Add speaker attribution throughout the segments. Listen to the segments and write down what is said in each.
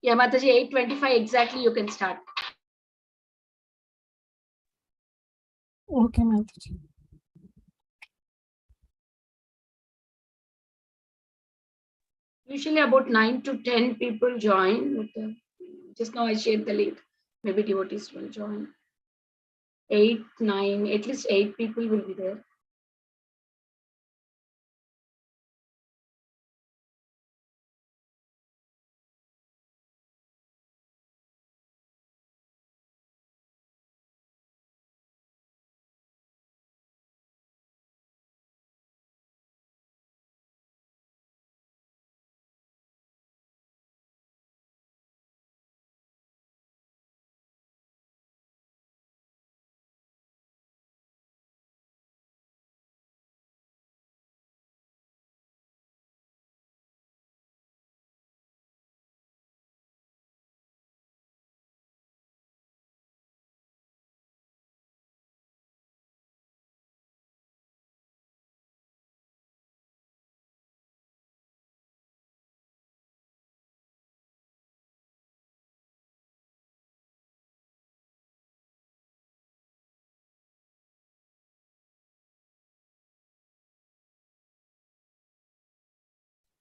Speaker 1: Yeah, Mataji, 8:25 exactly you can start.
Speaker 2: Okay, Mataji.
Speaker 1: Usually about 9 to 10 people join. But, just now I shared the link. Maybe devotees will join. 8, 9, at least 8 people will be there.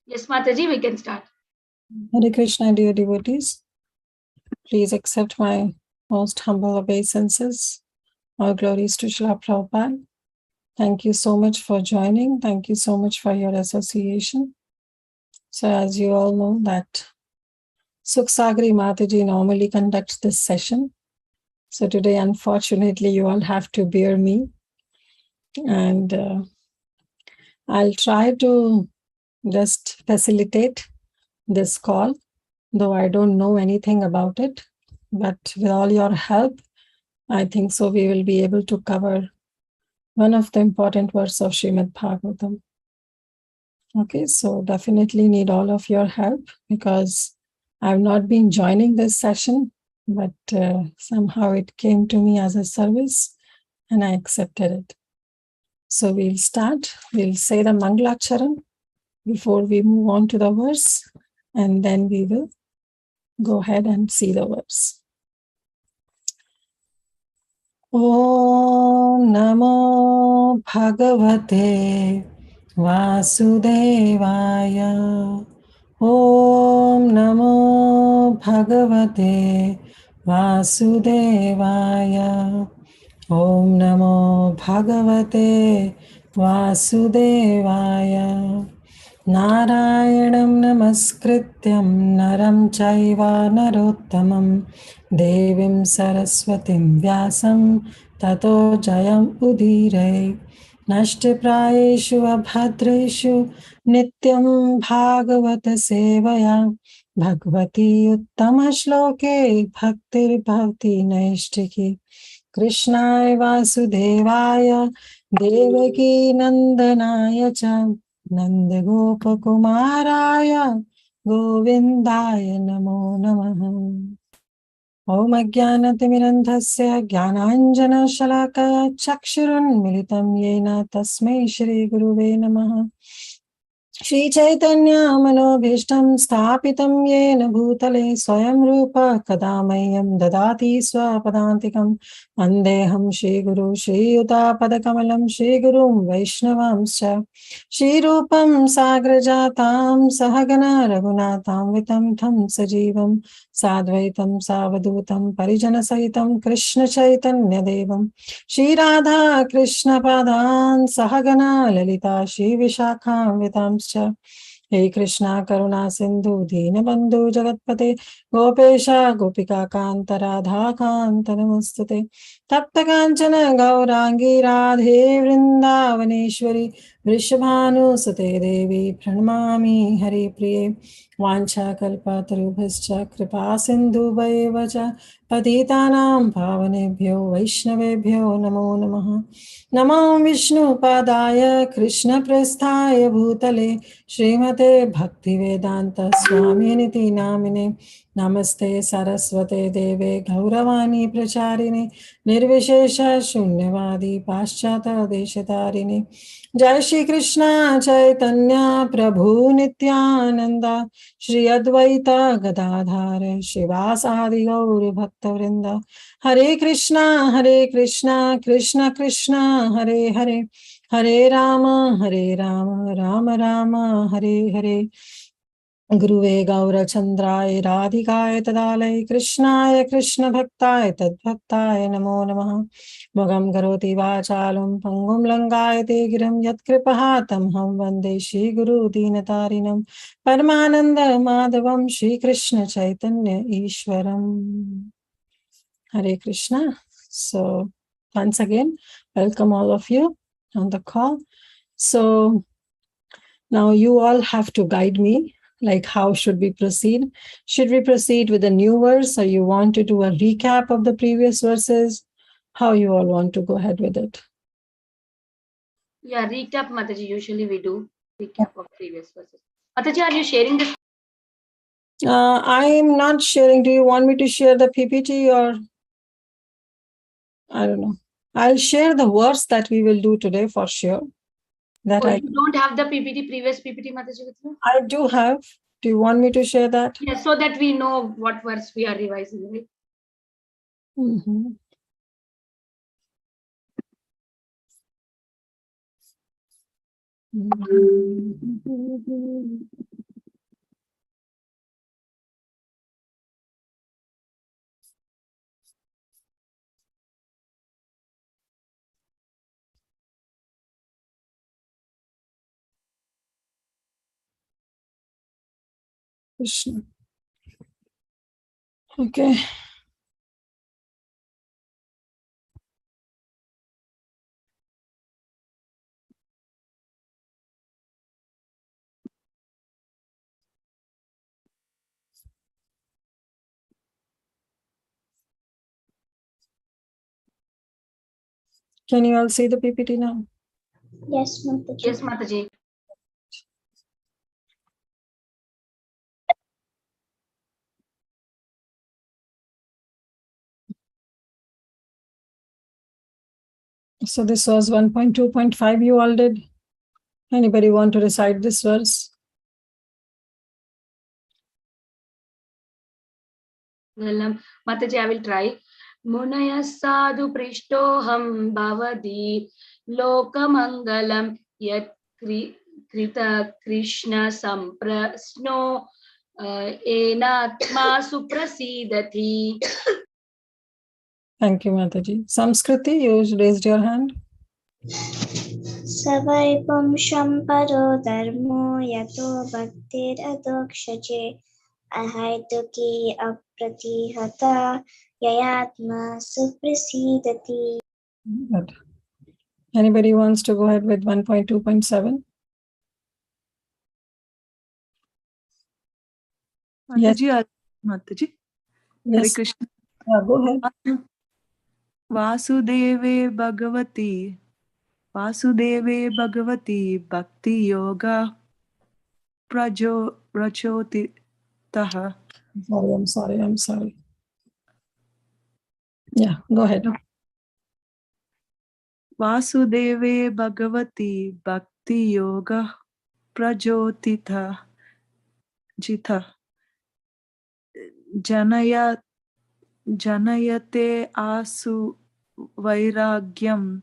Speaker 1: Yes, Mataji, we can start.
Speaker 2: Hare Krishna, dear devotees. Please accept my most humble obeisances. All glories to Srila Prabhupada. Thank you so much for joining. Thank you so much for your association. So as you all know that Sukhsagri Mataji normally conducts this session. So today, unfortunately, you all have to bear me. And I'll try to just facilitate this call, though I don't know anything about it. But with all your help, I think so we will be able to cover one of the important verses of Srimad Bhagavatam. Okay, so definitely need all of your help because I've not been joining this session, but somehow it came to me as a service and I accepted it. So we'll start. We'll say the Mangalacharan before we move on to the verse, and then we will go ahead and see the verse. Om Namo Bhagavate Vasudevaya. Om Namo Bhagavate Vasudevaya. Om Namo Bhagavate Vasudevaya. Narayanam Namaskrityam Naram Chaiva Narottamam Devim Saraswatim Vyasam Tato Jayam Udire. Nashte Prayeshu Abhadreshu Nityam Bhagavata Sevaya Bhagavati Uttama Shloke Bhaktir Bhavti Naishtiki. Krishnaya Vasudevaya Devaki Nandanaya Cha Nanda Gopa Kumaraya Govindaya Namo Namaha. Om Ajnanatimirandhasya Jnananjana Shalakaya Chakshurun Militam Yena Tasmai Shri Guruve Namaha. Shri Chaitanya Manobhishtam Sthapitam Yena Bhutale Swayam Rupa Kadamayam Dadati Swapadantikam Andeham Shri Guru Shri Yuta Padakamalam Shri Gurum Vaishnavamscha Shri Rupam Sagrajatam Sahagana Raghunatam Vitam Tham Sajivam Sadvaitam Savadutam Parijana Sahitam Krishna Chaitanya Devam Shri Radha Krishna Padan Sahagana Lalita Shri Vishakham Vitam He Krishna Karuna Sindhu Deenabandhu Jagatpate Gopesha Gopika Kanta Radha Kanta Namastute Tapta Kanchana Gaurangi Radhe Vrindavaneshwari Vrishabhanu Sate Devi Pranamami Hari Priye Vancha Kalpatarubhascha Kripa Sindhu Vayevacha Patitanam Pavanebhyo Vaishnavebhyo Namo Namaha Namo Vishnu Padaya Krishna Prasthaya Bhutale Srimate Bhaktivedanta Swami Niti Namine Namaste Saraswate Deve Gauravani Pracharini Nirvishesha Shunyavadi Paschata Deshatarini Jai Shri Krishna Chaitanya Prabhu Nityananda Shri Advaita Gadadhar Shivasadi Gauri Bhaktavrinda Hare Krishna Krishna Krishna Hare Hare Hare Rama Rama Rama Hare Hare गुरुवे गौरचन्द्राय राधिकाय तदालय कृष्णाय कृष्णभक्ताय तद्भक्ताय नमो नमः मगं करोति वाचालं पङ्गुं लङ्गायते गिरं यत्कृपहातमहं वन्दे श्रीगुरुदीनतारिणं परमानन्दमाधवं Sri Krishna Chaitanya ईश्वरम् Hare Krishna. So once again, welcome all of you on the call. So now you all have to guide me, like how should we proceed? Should we proceed with a new verse, or you want to do a recap of the previous verses? How you all want to go ahead with it?
Speaker 1: Yeah, recap, Mataji. Usually we do recap of previous verses. Mataji, are you sharing this?
Speaker 2: I'm not sharing. Do you want me to share the PPT, or I don't know? I'll share the verse that we will do today for sure. That
Speaker 1: You don't have the PPT, previous PPT, Mataji, with you?
Speaker 2: I do have. Do you want me to share that?
Speaker 1: Yes, so that we know what verse we are revising, right?
Speaker 2: Mm-hmm. Krishna. Okay. Can you all see the PPT now?
Speaker 3: Yes, Mataji.
Speaker 1: Yes, Mataji.
Speaker 2: So this was 1.2.5 you all did. Anybody want to recite this verse?
Speaker 1: Well, Mataji, I will try. Munaya sadhu prishtoham bhavadi lokamangalam yat krita Krishna samprasno enatma suprasidati.
Speaker 2: Thank you, Mataji. Samskriti, you raised your hand.
Speaker 3: Savai pumsham paro dharmo yato bhaktir adokshate ahaituki apratihata yayatma suprasidati.
Speaker 2: Good. Anybody wants to go ahead with 1.2.7?
Speaker 4: Mataji, Mataji. Hare
Speaker 2: Yes.
Speaker 4: Krishna.
Speaker 2: Yeah, go ahead.
Speaker 4: Vasudeve Bhagavati Bhakti Yoga Prachoti Taha.
Speaker 2: I'm sorry. Yeah, go ahead.
Speaker 4: Vasudeve Bhagavati Bhakti Yoga Prajotita Jita Janayate Asu Vairagyam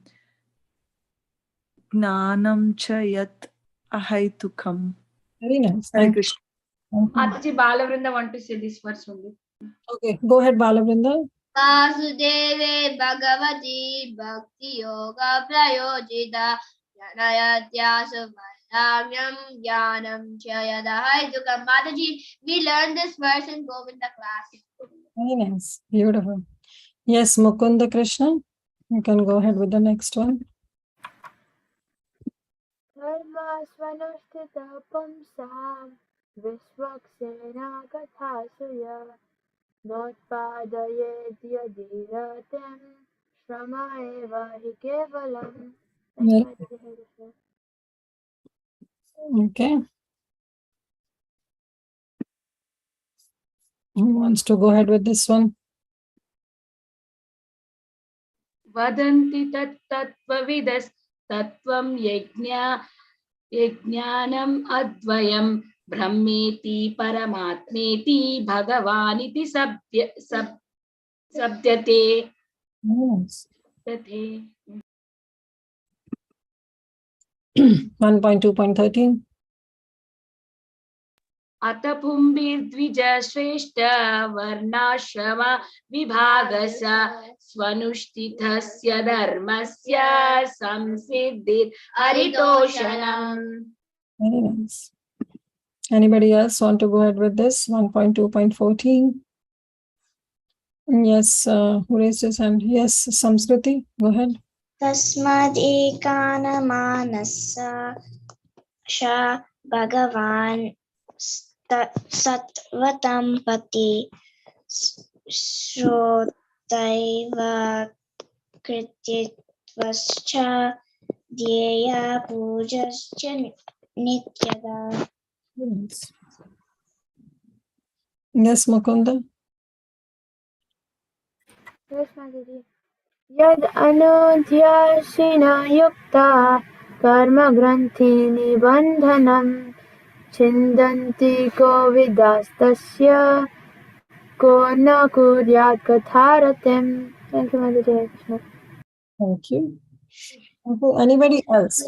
Speaker 4: Gnanam Chayat Ahaitukam.
Speaker 2: Very nice.
Speaker 4: Hare
Speaker 2: Thank
Speaker 4: Krishna.
Speaker 2: you.
Speaker 1: Mataji, Balavrinda want to say this verse only.
Speaker 2: Okay, go ahead, Balavrinda.
Speaker 3: Vasudeve Bhagavati Bhakti Yoga Prayojita Janayatyasu Vairāgyam Jnanam Chayadahaitukam. Mataji, we learned this verse in Govinda class.
Speaker 2: Very nice. Beautiful. Yes, Mukunda Krishna. You can go ahead with the next one.
Speaker 5: Dharmasvanuष्ठितः पुंसां विश्वक्सेनाकथासुया नोत्पादयेद्यदिरतिं श्रम एव हि केवलम्.
Speaker 2: Okay. Who wants to go ahead with this one?
Speaker 1: Vadanti tat tattvavidas tattvam yajnanam advayam brahmeti paramatmeti bhagavaniti sabdyate.
Speaker 2: Yes. 1.2.13.
Speaker 1: अत पुंभिर्द्विजश्रेष्ठ वर्णाश्रम विभागस स्वनुष्ठितस्य धर्मस्य संसिद्धिर्हरितोषणम्.
Speaker 2: Very nice. Anybody else want to go ahead with this? 1.2.14. Yes, who raised his hand? Yes, Samskriti, go ahead.
Speaker 6: तस्माद् एकानमानस्सा भगवान् सत्वतं पति श्रोतैव कृतित्वश्च ध्येया पूजश्च नित्यदा.
Speaker 2: Yes, Mukunda.
Speaker 5: Yes, Mataji. Yad anudhyasina yukta karma granthi nibandhanam chindanti ko vidastasya ko na kuryat katharatim. Thank you, Mataji. Hare Krishna.
Speaker 2: Thank you. Okay, anybody else?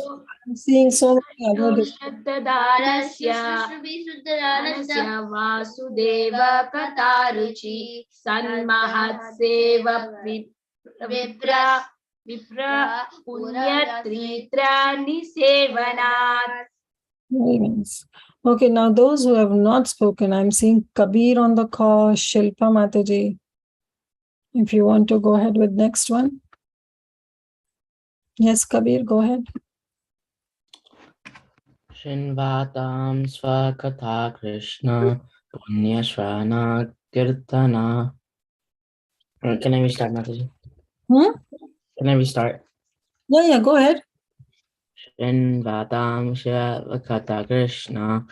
Speaker 2: I'm seeing so many other
Speaker 1: श्रद्धारस्य Vasudev कथारुचि सन्महत्सेव विप्र पुण्यत्रित्रानिसेवनात्.
Speaker 2: Very nice. Okay, now those who have not spoken, I'm seeing Kabir on the call, Shilpa Mataji. If you want to go ahead with next one. Yes, Kabir, go ahead.
Speaker 7: Shinvatam Swakatha Krishna Punyashvana Kirtana. Can I restart, Mataji? Can I restart?
Speaker 2: Yeah, go ahead.
Speaker 7: Shinvatam Swakatha Krishna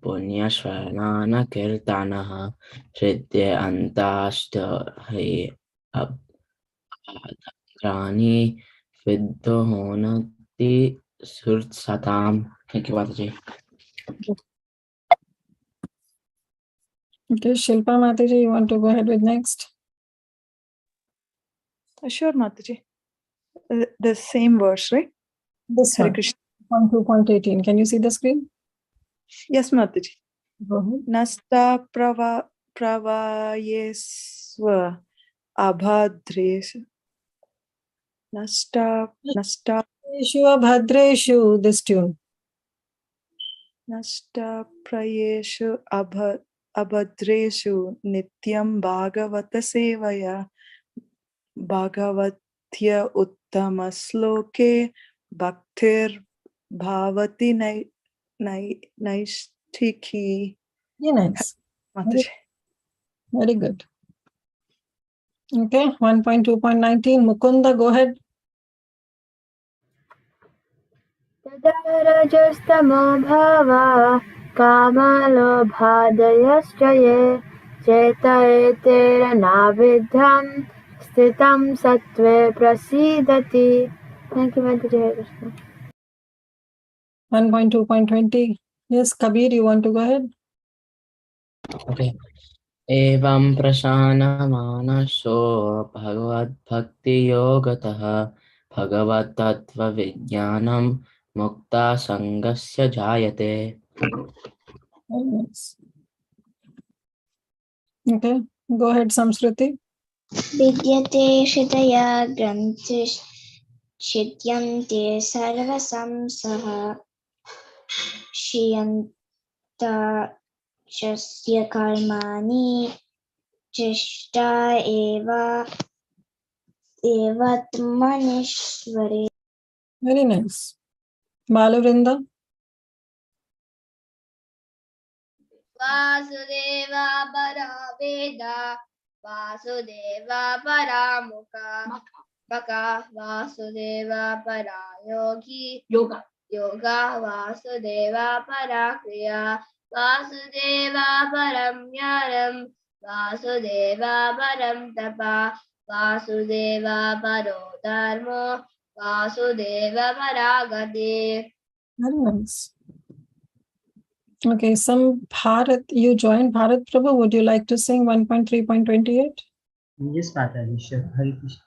Speaker 7: Punyashvana Kirtana Shridya Antashtahi Abhadrani Viddohonati Sursatam. Thank you, Mataji.
Speaker 2: Okay, Shilpa Mataji, you want to go ahead with next?
Speaker 4: Sure, Mataji. The same verse, right?
Speaker 2: This
Speaker 4: Hare
Speaker 2: one.
Speaker 4: Krishna.
Speaker 2: 2.18. Can you see the screen?
Speaker 4: Yes, Mataji.
Speaker 2: Go ahead.
Speaker 4: Nasta pravayesva abhadreshu. Nasta
Speaker 2: Yeshua Bhadreshu, this tune.
Speaker 4: Nasta prayeshu abhadreshu nityam bhagavata sevaya bhagavatya uttama sloke bhaktir bhavati naishtiki.
Speaker 2: Very nice.
Speaker 4: Mataji.
Speaker 2: Very good. Okay, 1.2.19. Mukunda, go ahead.
Speaker 5: तदारजस्तमो भावा कामलोभादयश्च ये चेतयेतेरनाविद्धं स्थितं सत्त्वे प्रसीदति. Thank you, Mataji. Hare Krishna.
Speaker 2: 1.2.20. Yes, Kabir, you want to go ahead?
Speaker 7: Okay. Evam prashanamanaso bhagavad bhakti yogatah bhagavad tattva vijnanam mukta sangasya jayate.
Speaker 2: Very nice. Okay, go ahead, Samskriti.
Speaker 6: विद्यते हृदया ग्रन्थिश्चिद्यन्ते सर्वसंसः श्रियन्ता च कर्माणि चेष्टा एवात्मनीश्वरे.
Speaker 2: Very nice. Balavrinda.
Speaker 3: Vasudeva परा वेदा वासुदेवा परा मुखा वासुदेवा परा योगा वासुदेवा परा क्रिया वासुदेवा परं ज्ञानं वासुदेवा परं तपः वासुदेवा परो धर्मो Vasudev परागति.
Speaker 2: Very nice. Okay, some Bharat, you joined Bharat Prabhu. Would you like to sing 1.3.28?
Speaker 8: Yes, Mataji, sure. Hare Krishna.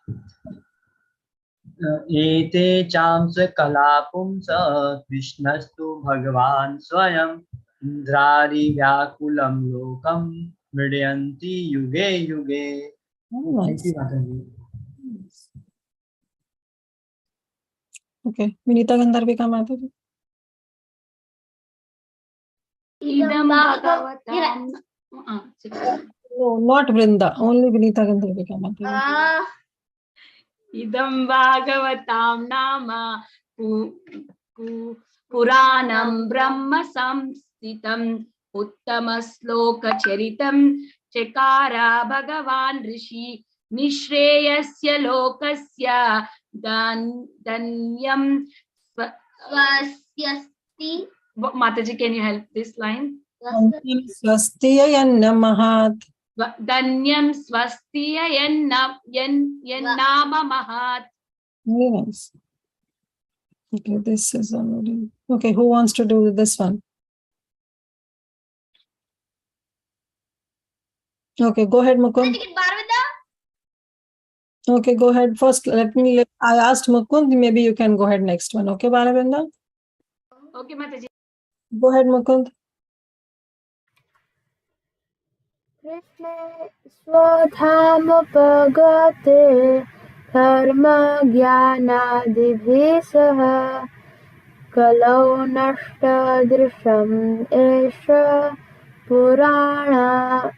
Speaker 8: Ete chamsa kalapumsa Krishnastu Bhagavan Swayam Indrari Vyakulam Lokam Mridyanti Yuge Yuge.
Speaker 2: Very
Speaker 8: Thank
Speaker 2: nice.
Speaker 8: you, Mataji.
Speaker 2: Okay, Vinita Gandharvika Mataji.
Speaker 1: Idam bhagavatam.
Speaker 2: No, not Vrinda, only Vinita Gandharvika Mataji.
Speaker 1: Idam bhagavatam nama puranam brahma samstitam uttama sloka charitam chakara bhagavan rishi nishreyasya lokasya danyam
Speaker 3: Swasyasti.
Speaker 1: Mataji, can you help this line?
Speaker 2: Swastiya Namahat.
Speaker 1: Danyam swastiya yennama mahat.
Speaker 2: Very nice. Okay, this is already. Okay, who wants to do this one? Okay, go ahead, Mukund. Okay, go ahead. First, I asked Mukund, maybe you can go ahead next one. Okay, Balavinda?
Speaker 1: Okay, Mataji.
Speaker 2: Go ahead, Mukund.
Speaker 5: कृष्णे स्वधामुपगते धर्मज्ञानादिभिः सह कलौ नष्टदृशम् एष पुराणार्को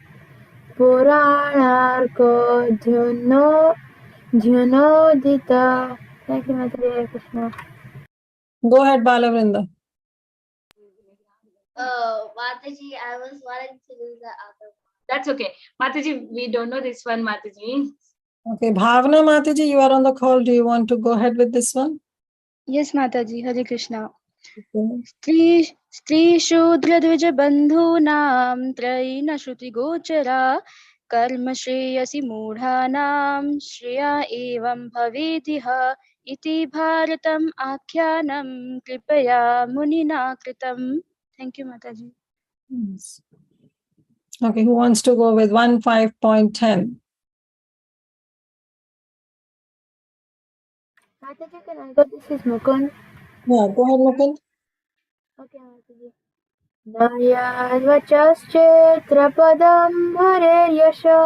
Speaker 5: ध्युनोदित. Thank you, Mataji. Krishna.
Speaker 2: Go ahead, Balavinda.
Speaker 3: Oh, Mataji, I was wanting to do the other one.
Speaker 1: That's okay. Mataji, we don't know this one, Mataji.
Speaker 2: Okay, Bhavna Mataji, you are on the call. Do you want to go ahead with this one?
Speaker 9: Yes, Mataji. Hare Krishna.
Speaker 2: Okay.
Speaker 9: स्त्री शूद्र द्विज बंधूनां त्रयीन श्रुति गोचरा कर्म श्रेयसि मूढ़ानां श्रेया एवं भवेदिह इति भारतम् आख्यानं कृपया मुनिना कृतम्. Thank you, Mataji.
Speaker 2: Yes. Okay, who wants to go with 1.5.10?
Speaker 5: Mataji, can I go? This is Mukund.
Speaker 2: Yeah, go ahead, Mukund.
Speaker 5: Okay, Mataji. नयाद्वचश्चेत्रपदं हरेर्यशो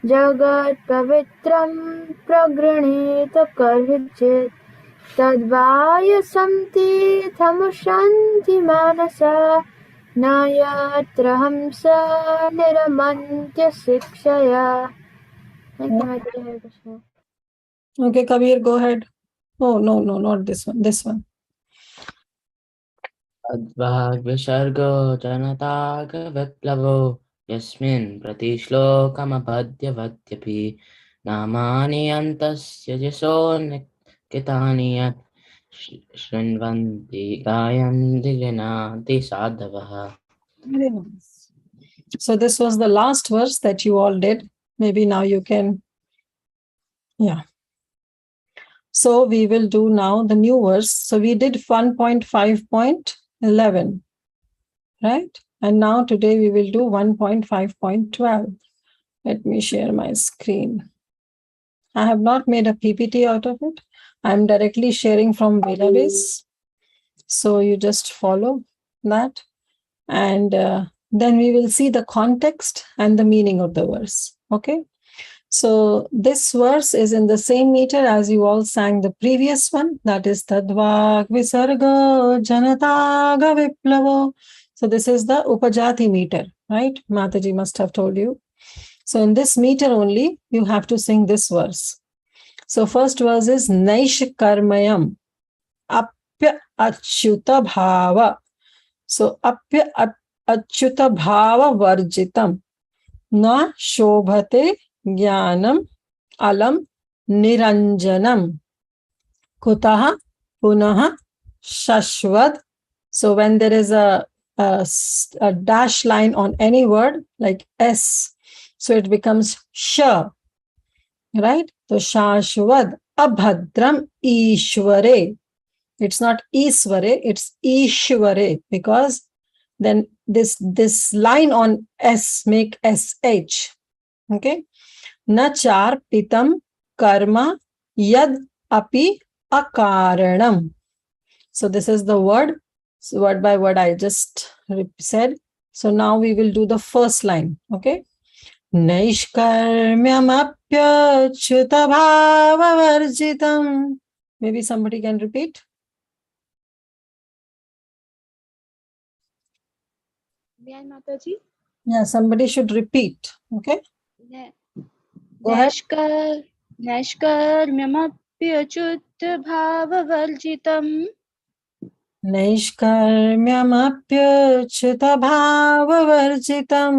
Speaker 5: जगत्पवित्रं प्रगृणीत कर्हिचित् तद्वायसं तीर्थमुशन्ति मानसा न यत्र हंस निरमन्त्य शिक्षया. Thank you, Mataji. Hare Krishna.
Speaker 2: Okay, Kabir, go ahead. Oh, no, not this one. This one.
Speaker 7: Advag visargo janatag viplavo yasmin pratishlokamabhadya vadyapi namani antasya jaso nikitani yat shrinvanti gayanti janati sadhavaha.
Speaker 2: Very nice. So this was the last verse that you all did. Maybe now you can, yeah. So we will do now the new verse. So we did 1.5.11, right? And now today we will do 1.5.12. Let me share my screen. I have not made a PPT out of it. I'm directly sharing from database. So you just follow that. And then we will see the context and the meaning of the verse. Okay. So this verse is in the same meter as you all sang the previous one. That is Tadvag Visarga Janataga Viplavo. So this is the Upajati meter, right? Mataji must have told you. So in this meter only, you have to sing this verse. So first verse is Naish Karmayam Apya Achyuta Bhava. So Apya Achyuta Bhava Varjitam Na Shobhate Jnanam Alam Niranjanam Kutaha Punaha Shashvad. So when there is a dash line on any word like S So it becomes sh, right? So shashvad abhadram ishware. It's not Isware, it's Ishware, because then this line on S make SH. Okay. Nachar pitam karma yad api akaranam. So this is the word. So word by word I just said. So now we will do the first line. Okay. Naishkarmyamapya chutabbhavavarjitam. Maybe somebody can repeat.
Speaker 9: May I, Mataji?
Speaker 2: Yeah, somebody should repeat. Okay.
Speaker 9: Ne-
Speaker 2: Go ahead.
Speaker 9: नैष्कर्म्यमप्यच्युत भाववर्जितम्
Speaker 2: नैष्कर्म्यमप्यच्युतभाववर्जितं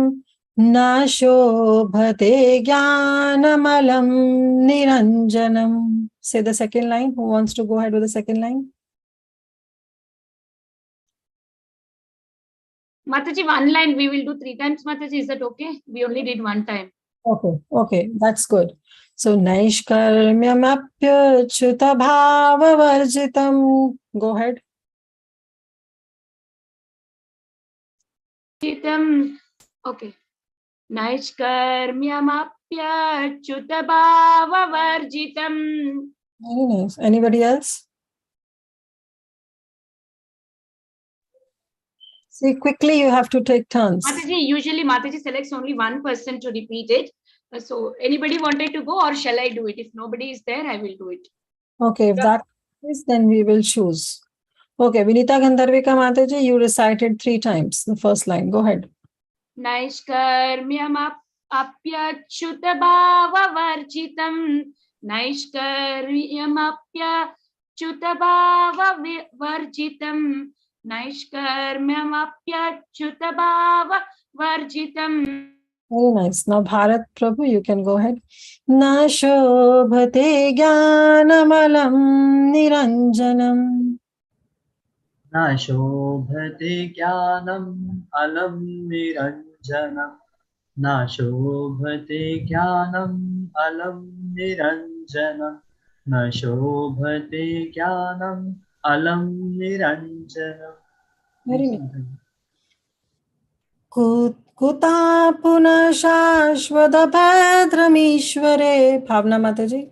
Speaker 2: न शोभते ज्ञानमलं निरञ्जनम्. Say the second line. Who wants to go ahead with the second line?
Speaker 1: Mataji, one line we will do 3 times. Mataji, is that okay? We only did 1 time.
Speaker 2: Okay, that's good. So Naishkarmyamapyachyutabhavavarjitam. Go ahead.
Speaker 1: Okay. Naiškarmyamapyachyutabhavavarjitam.
Speaker 2: Very nice. Anybody else? See, quickly you have to take turns.
Speaker 1: Mataji, usually Mataji selects only one person to repeat it. So anybody wanted to go, or shall I do it? If nobody is there, I will do it.
Speaker 2: Okay, if that is, then we will choose. Okay, Vinita Gandharvika Mataji, you recited 3 times the first line. Go ahead.
Speaker 1: Naiškarmyamapyachyutabhavavarjitam. Naiškarmyamapyachyutabhavavarjitam. Naiškarmyamapyachyutabhavavarjitam.
Speaker 2: Very nice. Now, Bharat Prabhu, you can go ahead. Na shobhate jnanamalam niranjanam.
Speaker 8: न शोभते ज्ञानम् अलम् निरञ्जनम् न शोभते ज्ञानम् अलम् निरञ्जनम् न शोभते ज्ञानम् अलम् निरञ्जनम्.
Speaker 2: Very nice. Kuta punah shashvata bhadramishware. Bhavna Mataji.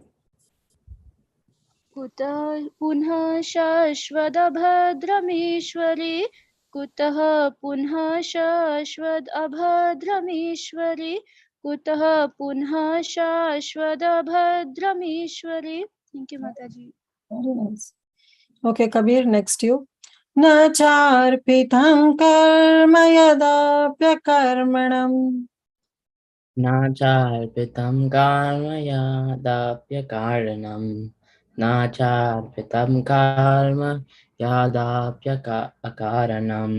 Speaker 9: कुतः पुनः शाश्वतभद्रमीश्वरी कुतः पुनः शाश्वतभद्रमीश्वरी कुतः पुनः शाश्वतभद्रमीश्वरी. Thank you, Mataji.
Speaker 2: Very nice. Okay, Kabir, next you. Na charpitam karma yadapyakarmanam.
Speaker 7: नाचार्पितं कर्म यादाप्यकारणम् नाचार्पितं कर्म यादाप्यकारणम्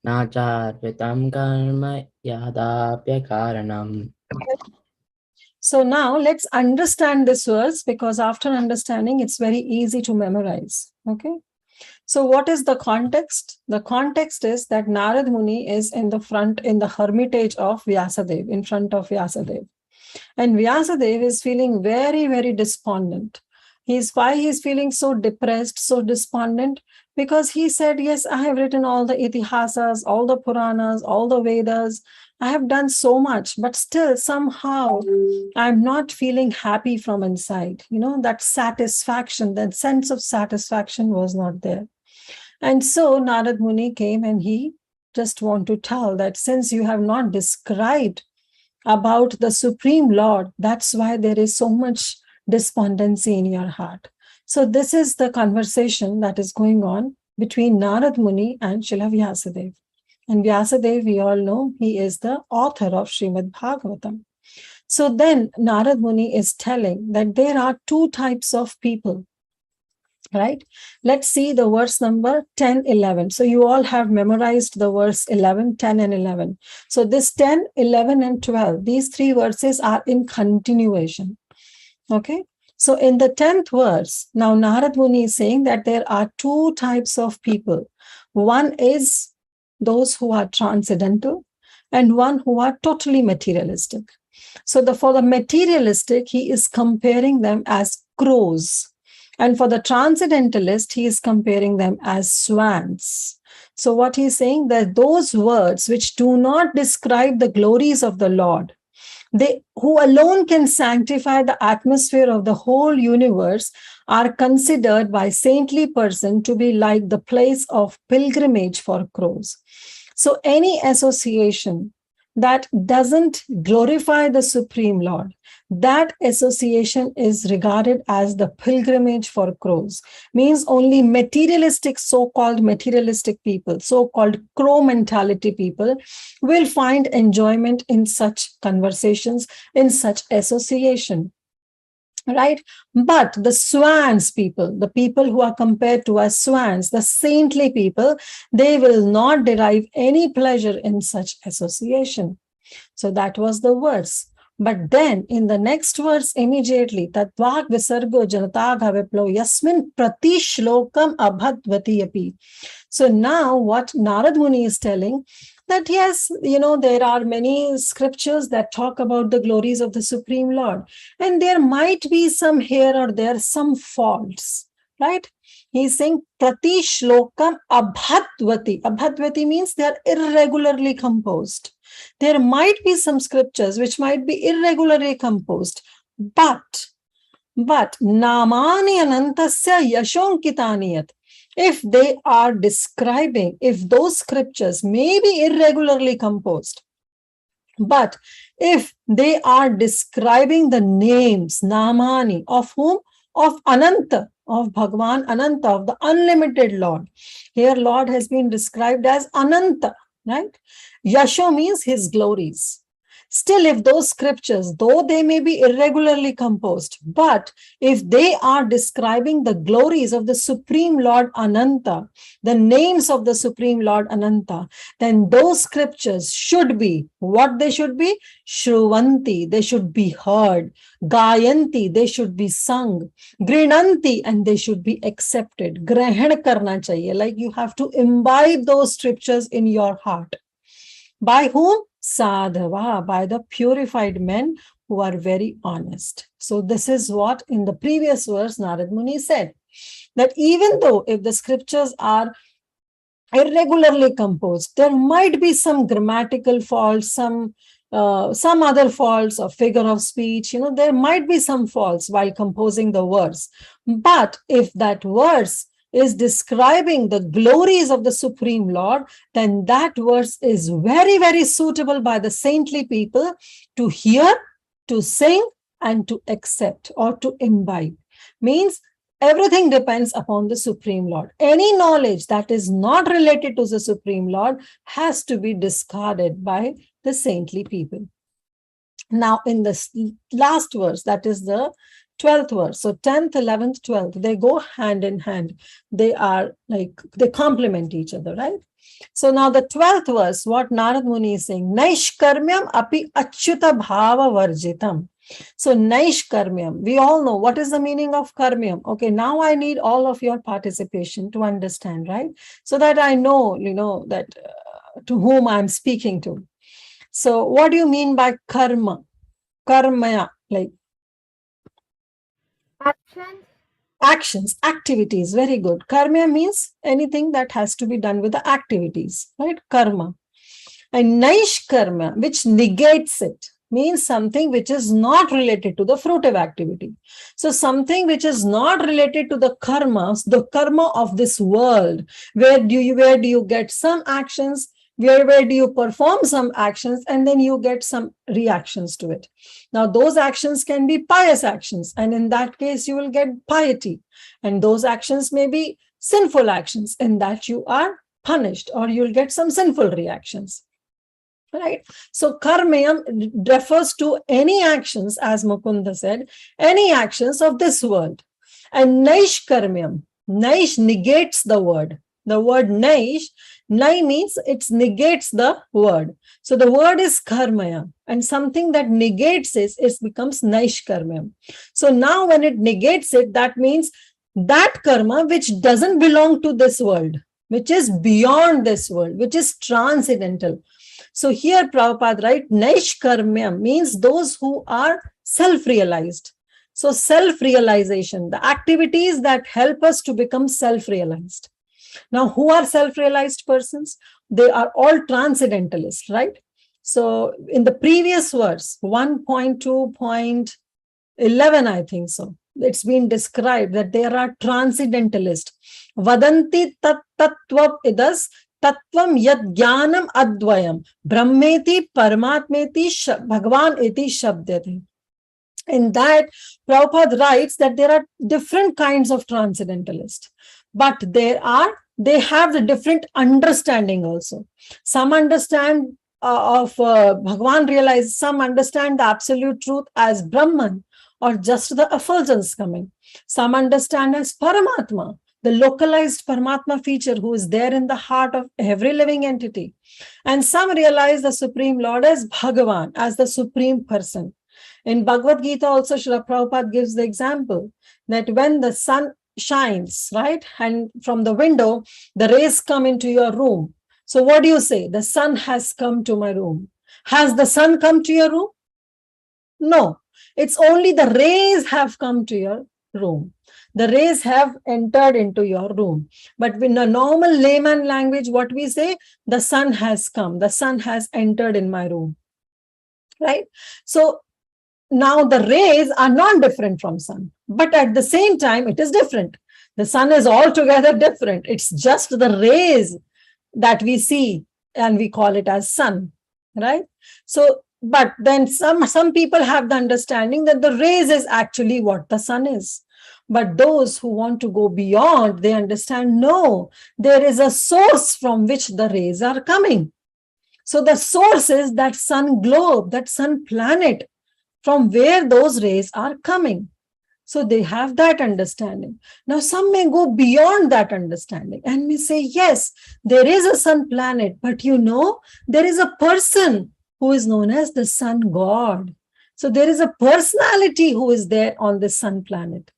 Speaker 7: नाचार्पितं कर्म यादाप्यकारणम्.
Speaker 2: So now let's understand this verse, because after understanding, it's very easy to memorize. Okay. So what is the context? The context is that Narad Muni is in the front, in the hermitage of Vyasadev, in front of Vyasadev. And Vyasadev is feeling very, very despondent. Why he's feeling so depressed, so despondent? Because he said, yes, I have written all the Itihasas, all the Puranas, all the Vedas. I have done so much, but still somehow I'm not feeling happy from inside. You know, that satisfaction, that sense of satisfaction was not there. And so Narad Muni came and he just want to tell that since you have not described about the Supreme Lord, that's why there is so much despondency in your heart. So this is the conversation that is going on between Narad Muni and Srila Vyasadev. And Vyasadev, we all know, he is the author of Srimad Bhagavatam. So then Narad Muni is telling that there are 2 types of people. Right? Let's see the verse number 10, 11. So you all have memorized the verse 11, 10 and 11. So this 10, 11 and 12, these 3 verses are in continuation. Okay. So in the 10th verse, now Narad Muni is saying that there are 2 types of people. One is those who are transcendental and one who are totally materialistic. So for the materialistic, he is comparing them as crows. And for the transcendentalist, he is comparing them as swans. So what he's saying, that those words which do not describe the glories of the Lord, they who alone can sanctify the atmosphere of the whole universe, are considered by saintly person to be like the place of pilgrimage for crows. So any association that doesn't glorify the Supreme Lord, that association is regarded as the pilgrimage for crows. Means only materialistic, so-called materialistic people, so-called crow mentality people will find enjoyment in such conversations, in such association. Right? But the swans people, the people who are compared to as swans, the saintly people, they will not derive any pleasure in such association. So that was the verse. But then in the next verse immediately, Tatvak Visargo Janatag Haveplo Yasmin Prati Shlokam Abhadvati Api. So now what Narad Muni is telling, that yes, there are many scriptures that talk about the glories of the Supreme Lord. And there might be some here or there, some faults, right? He's saying Prati Shlokam Abhadvati. Abhadvati means they are irregularly composed. There might be some scriptures which might be irregularly composed, but Namani Anantasya Yashonkitaniat. If they are describing, if those scriptures may be irregularly composed, but if they are describing the names, Namani, of whom? Of Ananta, of Bhagwan Ananta, of the unlimited Lord. Here Lord has been described as Ananta, right? Yasho means his glories. Still, if those scriptures, though they may be irregularly composed, but if they are describing the glories of the Supreme Lord Ananta, the names of the Supreme Lord Ananta, then those scriptures should be, what they should be? Shruvanti, they should be heard. Gayanti, they should be sung. Grinanti, and they should be accepted. Grahan karna chahiye, like you have to imbibe those scriptures in your heart. By whom? Sadhava, by the purified men who are very honest. So this is what in the previous verse Narad Muni said, that even though if the scriptures are irregularly composed, there might be some grammatical faults, some other faults of figure of speech, there might be some faults while composing the verse. But if that verse is describing the glories of the Supreme Lord, then that verse is very, very suitable by the saintly people to hear, to sing, and to accept or to imbibe. Means everything depends upon the Supreme Lord. Any knowledge that is not related to the Supreme Lord has to be discarded by the saintly people. Now, in this last verse, that is the 12th verse. So 10th, 11th, 12th, they go hand in hand. They are like, they complement each other, right? So now the 12th verse, what Narad Muni is saying, Naishkarmyam api achyuta bhava varjitam. So Naishkarmyam, we all know what is the meaning of karmyam. Okay, now I need all of your participation to understand, right? So that I know, that to whom I'm speaking to. So what do you mean by karma? Karmaya, like actions, activities. Very good. Karma means anything that has to be done with the activities, right? Karma. And naish karma, which negates it, means something which is not related to the fruitive activity. So something which is not related to the karma of this world, where do you get some actions, where do you perform some actions, and then you get some reactions to it. Now, those actions can be pious actions, and in that case, you will get piety. And those actions may be sinful actions, in that you are punished, or you'll get some sinful reactions. Right? So, karmayam refers to any actions, as Mukunda said, any actions of this world. And naish karmayam, naish negates the word. The word naish, nai means it negates the word. So the word is karmaya, and something that negates it becomes naish karmaya. So now when it negates it, that means that karma which doesn't belong to this world, which is beyond this world, which is transcendental. So here Prabhupada writes, Naishkarmyam means those who are self-realized. So self-realization, the activities that help us to become self-realized. Now, who are self-realized persons? They are all transcendentalists, right? So in the previous verse, 1.2.11, I think so, it's been described that there are transcendentalists. Vadanti tat tattvam idas tattvam yad jnanam advayam brahmeti paramatmeti bhagavan iti shabdyate. In that, Prabhupada writes that there are different kinds of transcendentalists, but they have the different understanding also. Some understand of Bhagavan realize, some understand the absolute truth as Brahman or just the effulgence coming. Some understand as Paramatma, the localized Paramatma feature who is there in the heart of every living entity. And some realize the Supreme Lord as Bhagavan, as the Supreme Person. In Bhagavad Gita also, Srila Prabhupada gives the example that when the sun shines, right, and from the window, the rays come into your room. So what do you say? The sun has come to my room. Has the sun come to your room? No, it's only the rays have come to your room. The rays have entered into your room. But in a normal layman language, what we say, the sun has come, the sun has entered in my room, right? So now the rays are not different from sun, but at the same time, it is different. The sun is altogether different. It's just the rays that we see and we call it as sun, right? So, but then some people have the understanding that the rays is actually what the sun is. But those who want to go beyond, they understand, no, there is a source from which the rays are coming. So the source is that sun globe, that sun planet, from where those rays are coming. So they have that understanding. Now, some may go beyond that understanding and may say, yes, there is a sun planet, but there is a person who is known as the sun god. So there is a personality who is there on the sun planet,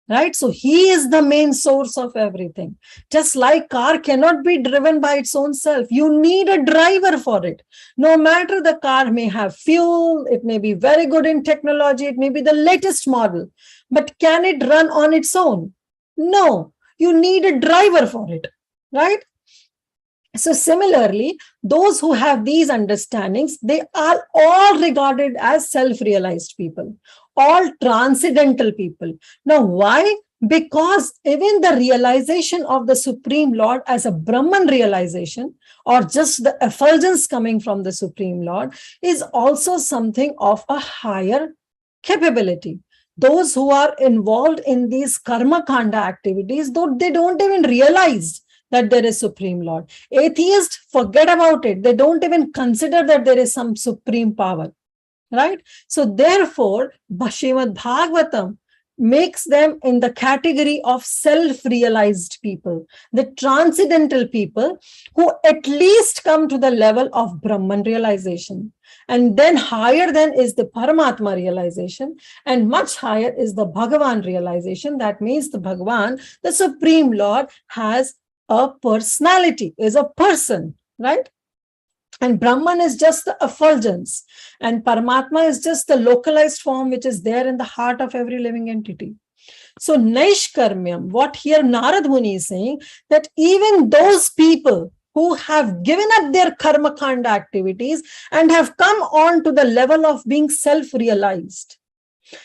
Speaker 2: right? So he is the main source of everything. Just like car cannot be driven by its own self, you need a driver for it. No matter the car may have fuel, it may be very good in technology, it may be the latest model, but can it run on its own? No, you need a driver for it, right? So similarly, those who have these understandings, they are all regarded as self-realized people, all transcendental people. Now, why? Because even the realization of the Supreme Lord as a Brahman realization, or just the effulgence coming from the Supreme Lord, is also something of a higher capability. Those who are involved in these karma kanda activities, though they don't even realize that there is Supreme Lord. Atheists forget about it. They don't even consider that there is some supreme power, right? So therefore, Srimad Bhagavatam makes them in the category of self-realized people, the transcendental people who at least come to the level of Brahman realization. And then higher than is the Paramatma realization, and much higher is the Bhagavan realization. That means the Bhagavan, the Supreme Lord, has a personality, is a person, right? And Brahman is just the effulgence, and Paramatma is just the localized form which is there in the heart of every living entity. So Naishkarmyam, what here Narad Muni is saying, that even those people who have given up their karma kanda activities and have come on to the level of being self-realized,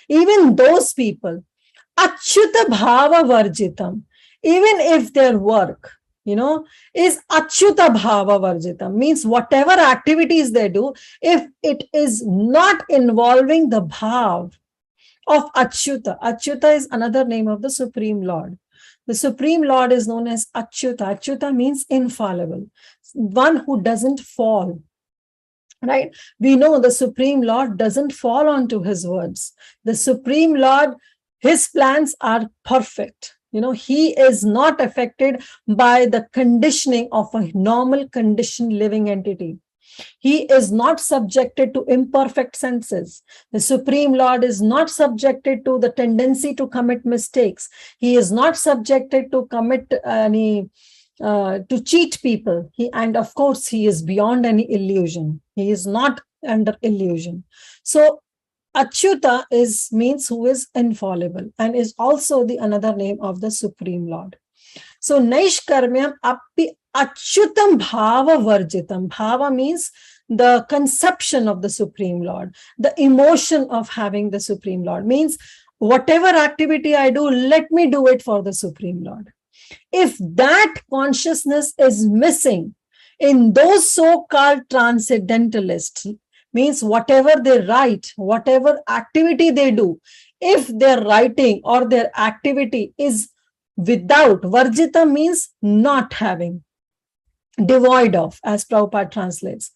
Speaker 2: even those people, achyuta bhava varjitam, even if their work, is achyuta bhava varjitam, means whatever activities they do, if it is not involving the bhav of achyuta. Achyuta is another name of the Supreme Lord. The Supreme Lord is known as achyuta. Achyuta means infallible, one who doesn't fall, right? We know the Supreme Lord doesn't fall onto his words. The Supreme Lord, his plans are perfect. He is not affected by the conditioning of a normal conditioned living entity. He is not subjected to imperfect senses. The Supreme Lord is not subjected to the tendency to commit mistakes. He is not subjected to commit any to cheat people. And of course, he is beyond any illusion. He is not under illusion. So Achyuta means who is infallible and is also the another name of the Supreme Lord. So Naishkarmyam Appi Achyutam Bhava Varjitam. Bhava means the conception of the Supreme Lord, the emotion of having the Supreme Lord. Means whatever activity I do, let me do it for the Supreme Lord. If that consciousness is missing in those so-called transcendentalists, means whatever they write, whatever activity they do, if their writing or their activity is without, Varjita means not having, devoid of, as Prabhupada translates.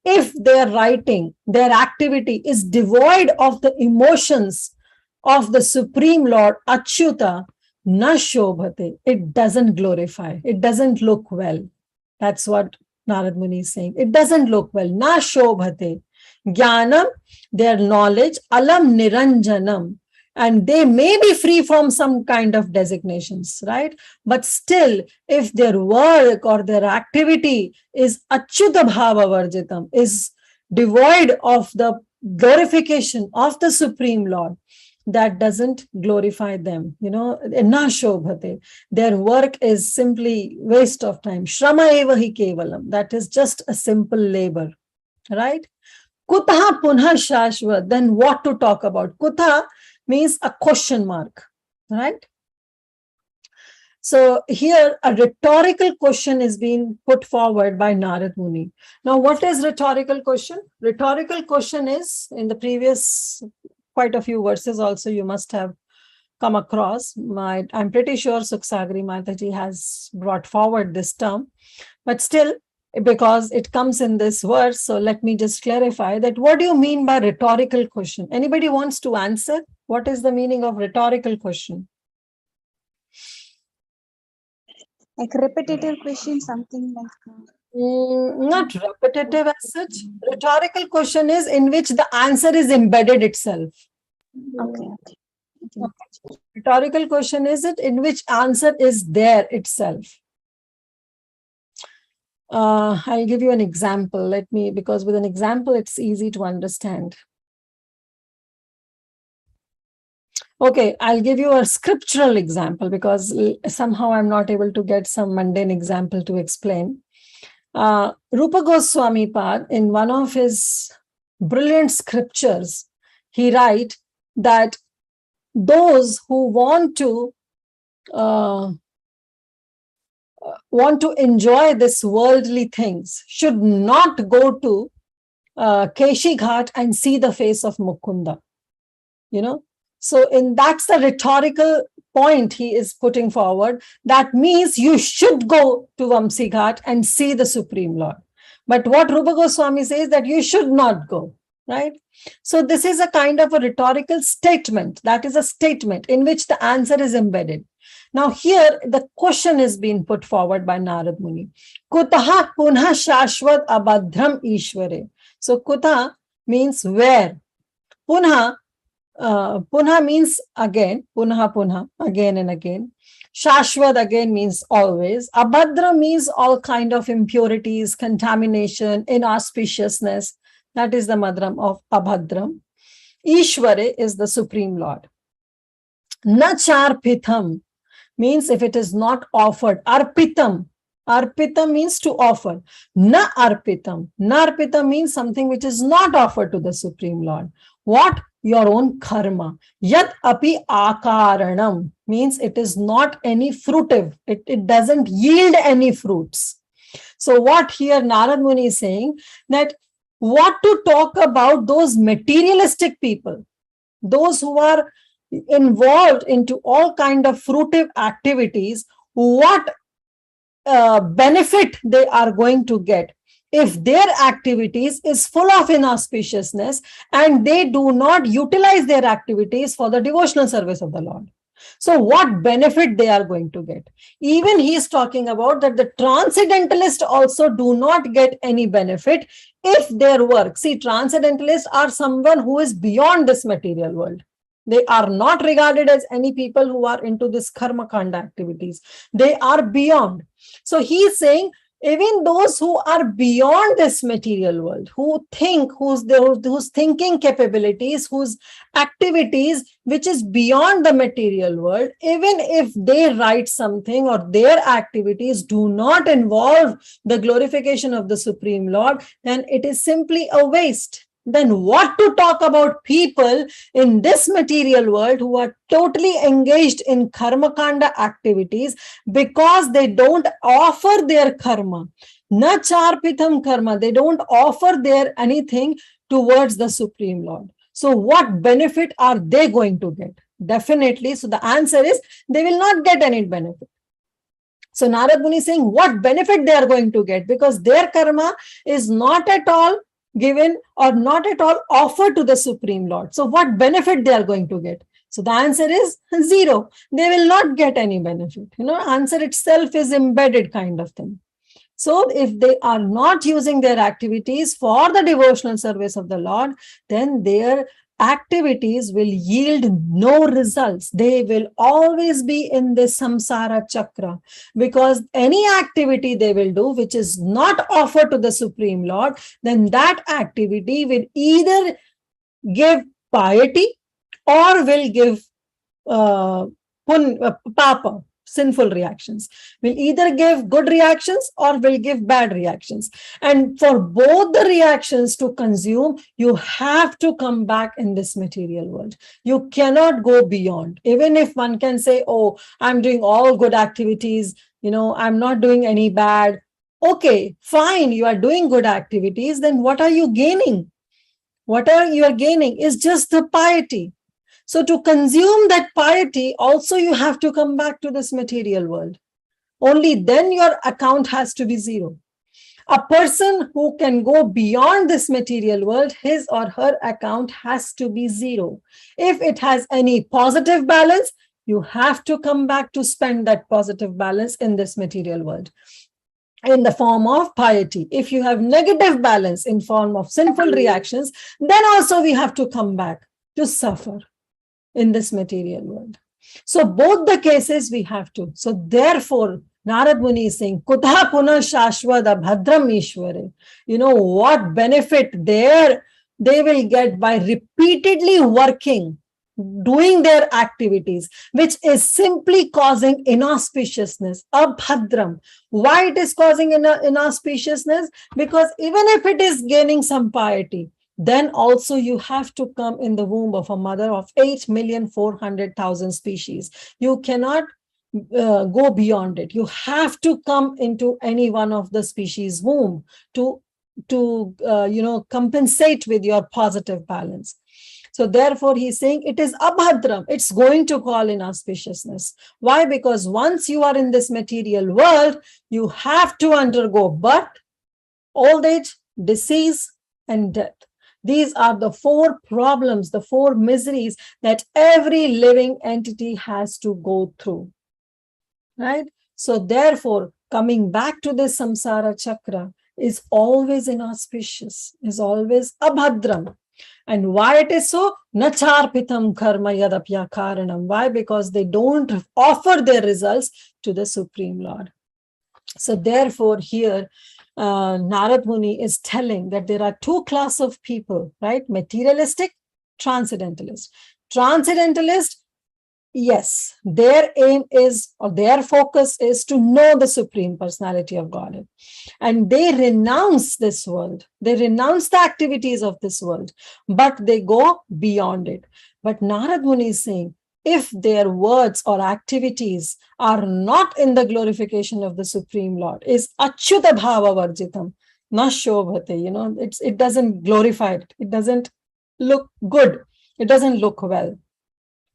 Speaker 2: If their writing, their activity is devoid of the emotions of the Supreme Lord, Achyuta, na shobhate, it doesn't glorify, it doesn't look well. That's what Narad Muni is saying. It doesn't look well. Na shobhate. Jnanam, their knowledge, alam niranjanam. And they may be free from some kind of designations, right? But still, if their work or their activity is achyuta bhava varjitam, is devoid of the glorification of the Supreme Lord, that doesn't glorify them, na shobhate. Their work is simply waste of time. Shrama eva hi kevalam. That is just a simple labor, right? Kutha punha shashvat. Then what to talk about? Kutha means a question mark, right? So here a rhetorical question is being put forward by Narad Muni. Now, what is rhetorical question? Rhetorical question is, in the previous quite a few verses also you must have come across. I'm pretty sure Suksagri Mataji has brought forward this term, but still, because it comes in this verse, so let me just clarify that what do you mean by rhetorical question? Anybody wants to answer? What is the meaning of rhetorical question?
Speaker 10: Like repetitive question, something like that.
Speaker 2: Not repetitive as such. Rhetorical question is in which the answer is embedded itself.
Speaker 10: Okay.
Speaker 2: Rhetorical question is it in which answer is there itself. I'll give you an example. Because with an example, it's easy to understand. Okay, I'll give you a scriptural example because somehow I'm not able to get some mundane example to explain. Rupa Goswami Pad, in one of his brilliant scriptures, he writes that those who want to enjoy this worldly things should not go to Keshi Ghat and see the face of Mukunda. So that's the rhetorical point he is putting forward. That means you should go to Vamsi Ghat and see the Supreme Lord. But what Rupa Goswami says that you should not go, right? So this is a kind of a rhetorical statement. That is a statement in which the answer is embedded. Now here the question is being put forward by Narad Muni. Kutaha punha shashvat abadram ishware. So kutha means where. Punha means again, punha, again and again. Shashwat again means always. Abhadra means all kind of impurities, contamination, inauspiciousness. That is the madram of Abhadram. Ishware is the Supreme Lord. Nacharpitham means if it is not offered. Arpitam. Arpitam means to offer. Na arpitam. Na arpitam means something which is not offered to the Supreme Lord. What? Your own karma. Yat api akaranam means it is not any fruitive. It doesn't yield any fruits. So what here Narad Muni is saying that what to talk about those materialistic people, those who are involved into all kind of fruitive activities, what benefit they are going to get if their activities is full of inauspiciousness and they do not utilize their activities for the devotional service of the Lord. So what benefit they are going to get? Even he is talking about that the transcendentalists also do not get any benefit if their work. See, transcendentalists are someone who is beyond this material world. They are not regarded as any people who are into this karma kanda activities. They are beyond. So he is saying, even those who are beyond this material world, who think, whose thinking capabilities, whose activities, which is beyond the material world, even if they write something or their activities do not involve the glorification of the Supreme Lord, then it is simply a waste. Then what to talk about people in this material world who are totally engaged in karma kanda activities because they don't offer their karma. Na charpitham karma, they don't offer their anything towards the Supreme Lord. So what benefit are they going to get? Definitely. So the answer is they will not get any benefit. So Narad Muni is saying what benefit they are going to get, because their karma is not at all given or not at all offered to the Supreme Lord. So what benefit they are going to get? So the answer is zero. They will not get any benefit. Answer itself is embedded kind of thing. So if they are not using their activities for the devotional service of the Lord, then their activities will yield no results. They will always be in this samsara chakra, because any activity they will do which is not offered to the Supreme Lord, then that activity will either give piety or will give papa, sinful reactions, will either give good reactions or will give bad reactions. And for both the reactions to consume, you have to come back in this material world. You cannot go beyond. Even if one can say, oh, I'm doing all good activities, I'm not doing any bad. Okay, fine, you are doing good activities. Then what are you gaining? What you are gaining is just the piety. So to consume that piety, also you have to come back to this material world. Only then your account has to be zero. A person who can go beyond this material world, his or her account has to be zero. If it has any positive balance, you have to come back to spend that positive balance in this material world in the form of piety. If you have negative balance in form of sinful reactions, then also we have to come back to suffer in this material world. So both the cases we have to. So therefore, Narad Muni is saying, Kutha puna shashvada bhadram ishware. What benefit they will get by repeatedly working, doing their activities, which is simply causing inauspiciousness, abhadram. Why it is causing inauspiciousness? Because even if it is gaining some piety, then also you have to come in the womb of a mother of 8,400,000 species. You cannot go beyond it. You have to come into any one of the species' womb to compensate with your positive balance. So therefore, he's saying it is abhadram. It's going to call inauspiciousness. Why? Because once you are in this material world, you have to undergo birth, old age, disease, and death. These are the four problems, the four miseries that every living entity has to go through, right? So therefore, coming back to this samsara chakra is always inauspicious, is always abhadram. And why it is so? Nacharpitam karma yadapya karanam. Why? Because they don't offer their results to the Supreme Lord. So therefore, here, Narad Muni is telling that there are two classes of people, right? Materialistic, transcendentalist. Transcendentalist, yes, their aim is, or their focus is to know the Supreme Personality of Godhead. And they renounce this world. They renounce the activities of this world, but they go beyond it. But Narad Muni is saying, if their words or activities are not in the glorification of the Supreme Lord, is achyuta bhava varjitam, na shobhate, it doesn't glorify it. It doesn't look good. It doesn't look well.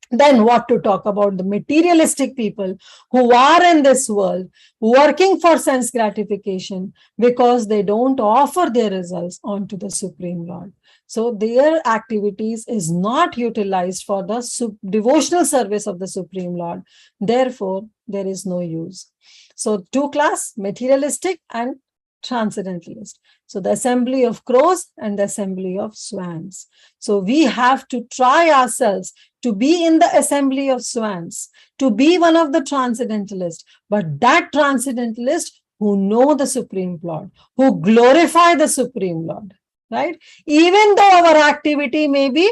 Speaker 2: Then what to talk about the materialistic people who are in this world working for sense gratification because they don't offer their results onto the Supreme Lord. So their activities is not utilized for the devotional service of the Supreme Lord. Therefore, there is no use. So two class, materialistic and transcendentalist. So the assembly of crows and the assembly of swans. So we have to try ourselves to be in the assembly of swans, to be one of the transcendentalists, but that transcendentalist who know the Supreme Lord, who glorify the Supreme Lord, right? Even though our activity may be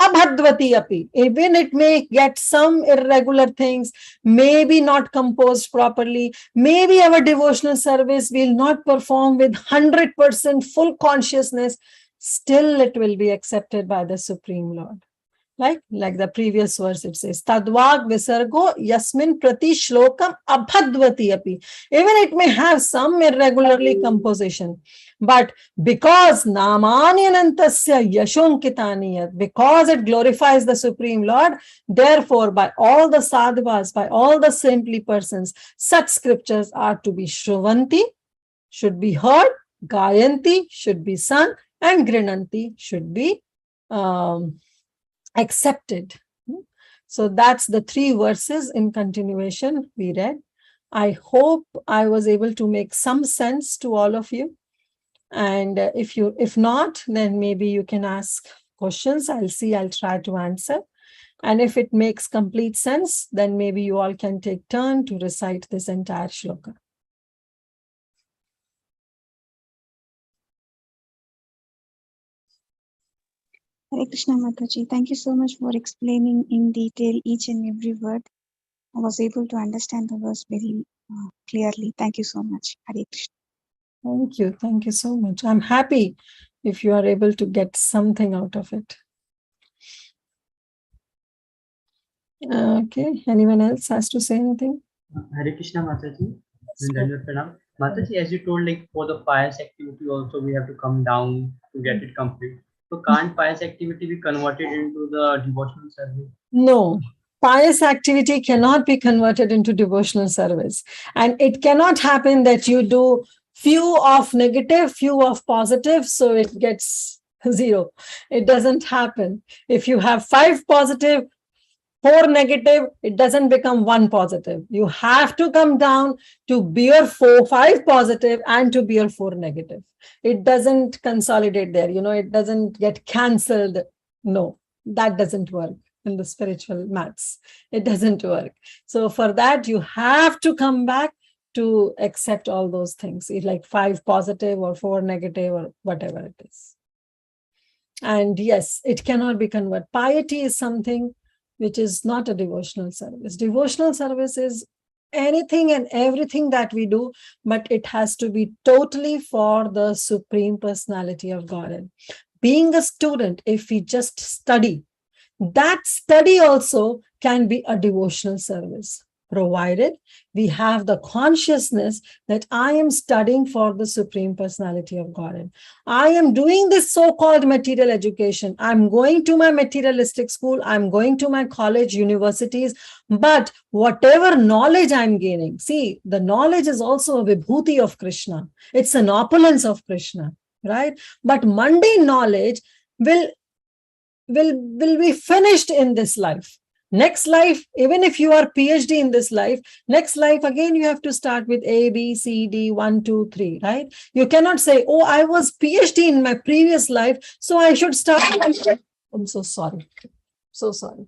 Speaker 2: abhadvati api, even it may get some irregular things, maybe not composed properly, maybe our devotional service will not perform with 100% full consciousness, still it will be accepted by the Supreme Lord. Like the previous verse, it says, Tadvag visargo yasmin prati shlokam abhadvati api. Even it may have some irregularly composition, but because namanyanantasya yashonkitani, because it glorifies the Supreme Lord, therefore by all the sadhvas, by all the saintly persons, such scriptures are to be shruvanti, should be heard, gayanti, should be sung, and grinanti, should be accepted. So that's the 3 verses in continuation we read. I hope I was able to make some sense to all of you. And if not, then maybe you can ask questions. I'll try to answer. And if it makes complete sense, then maybe you all can take turn to recite this entire shloka.
Speaker 10: Hare Krishna Mataji, thank you so much for explaining in detail each and every word. I was able to understand the verse very clearly. Thank you so much. Hare Krishna.
Speaker 2: Thank you. Thank you so much. I'm happy if you are able to get something out of it. Okay. Anyone else has to say anything?
Speaker 8: Hare Krishna Mataji. Mataji, as you told, like for the pious activity also we have to come down to get it complete. So can't pious activity be converted into the devotional service?
Speaker 2: No. Pious activity cannot be converted into devotional service. And it cannot happen that you do few of negative, few of positive, so it gets 0. It doesn't happen. If you have 5 positive, 4 negative, it doesn't become 1 positive. You have to come down to bear 5 positive and to bear 4 negative. It doesn't consolidate there, it doesn't get cancelled. No, that doesn't work in the spiritual maths. It doesn't work. So for that, you have to come back to accept all those things, like 5 positive or 4 negative or whatever it is. And yes, it cannot be converted. Piety is something which is not a devotional service. Devotional service is anything and everything that we do, but it has to be totally for the Supreme Personality of Godhead. Being a student, if we just study, that study also can be a devotional service, provided we have the consciousness that I am studying for the Supreme Personality of Godhead. I am doing this so-called material education. I'm going to my materialistic school. I'm going to my college, universities. But whatever knowledge I'm gaining, see, the knowledge is also a vibhuti of Krishna. It's an opulence of Krishna, right? But mundane knowledge will be finished in this life. Next life, even if you are PhD in this life, next life, again, you have to start with A, B, C, D, 1, 2, 3, right? You cannot say, oh, I was PhD in my previous life, so I should start. I'm so sorry. So sorry.